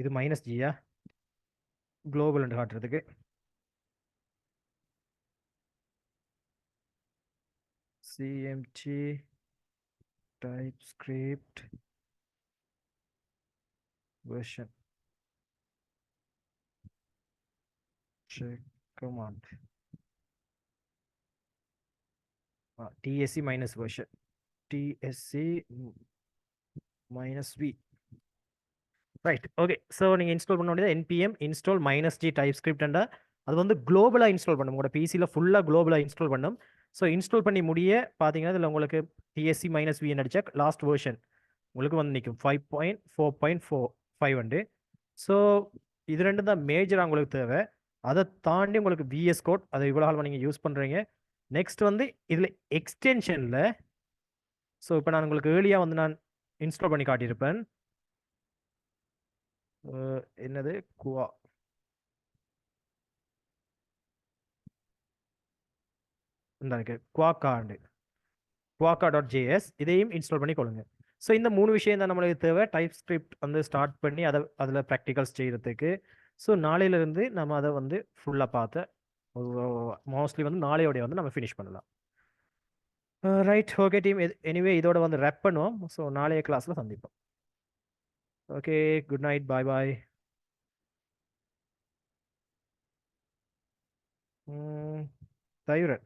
இது -gயா குளோபல் காட்டுறதுக்கு. cmt typescript version check command tsc minus version tsc minus v right okay so நீங்கள் இன்ஸ்டால் பண்ண வேண்டியது npm install -g typescript என்ற அது வந்து குளோபலாக இன்ஸ்டால் பண்ணும் உங்களோட பிசியில் ஃபுல்லாக குளோபலாக இன்ஸ்டால் பண்ணும் ஸோ இன்ஸ்டால் பண்ணி முடிய பார்த்தீங்கன்னா இதில் உங்களுக்கு tsc minus v அடிச்சா லாஸ்ட் வெர்ஷன் உங்களுக்கு வந்து நிற்கும் 5.4.45 வந்து ஸோ இது ரெண்டு தான் மேஜராக உங்களுக்கு தேவை அதை தாண்டி உங்களுக்கு விஎஸ் கோட் அதை இவ்வளோ காலம் நீங்கள் யூஸ் பண்ணுறீங்க நெக்ஸ்ட் வந்து இதில் எக்ஸ்டென்ஷனில் ஸோ இப்போ நான் உங்களுக்கு ஏர்லியாக வந்து நான் இன்ஸ்டால் பண்ணி காட்டியிருப்பேன் என்னது குவா இந்த குவாக்காண்டு குவாக்கா.js இதையும் இன்ஸ்டால் பண்ணி கொள்ளுங்க ஸோ இந்த 3 விஷயம் தான் நம்மளுக்கு தேவை டைப் ஸ்கிரிப்ட் வந்து ஸ்டார்ட் பண்ணி அதில் ப்ராக்டிகல்ஸ் செய்கிறதுக்கு ஸோ நாளையிலேருந்து நம்ம அதை வந்து ஃபுல்லாக பார்த்து மோஸ்ட்லி வந்து நாளையோடைய வந்து நம்ம ஃபினிஷ் பண்ணலாம் ரைட் ஓகே டீம் எனிவே இதோட வந்து ரெப் பண்ணுவோம் ஸோ நாளைய கிளாஸில் சந்திப்போம் ஓகே குட் நைட் பாய் பாய் தயிரன்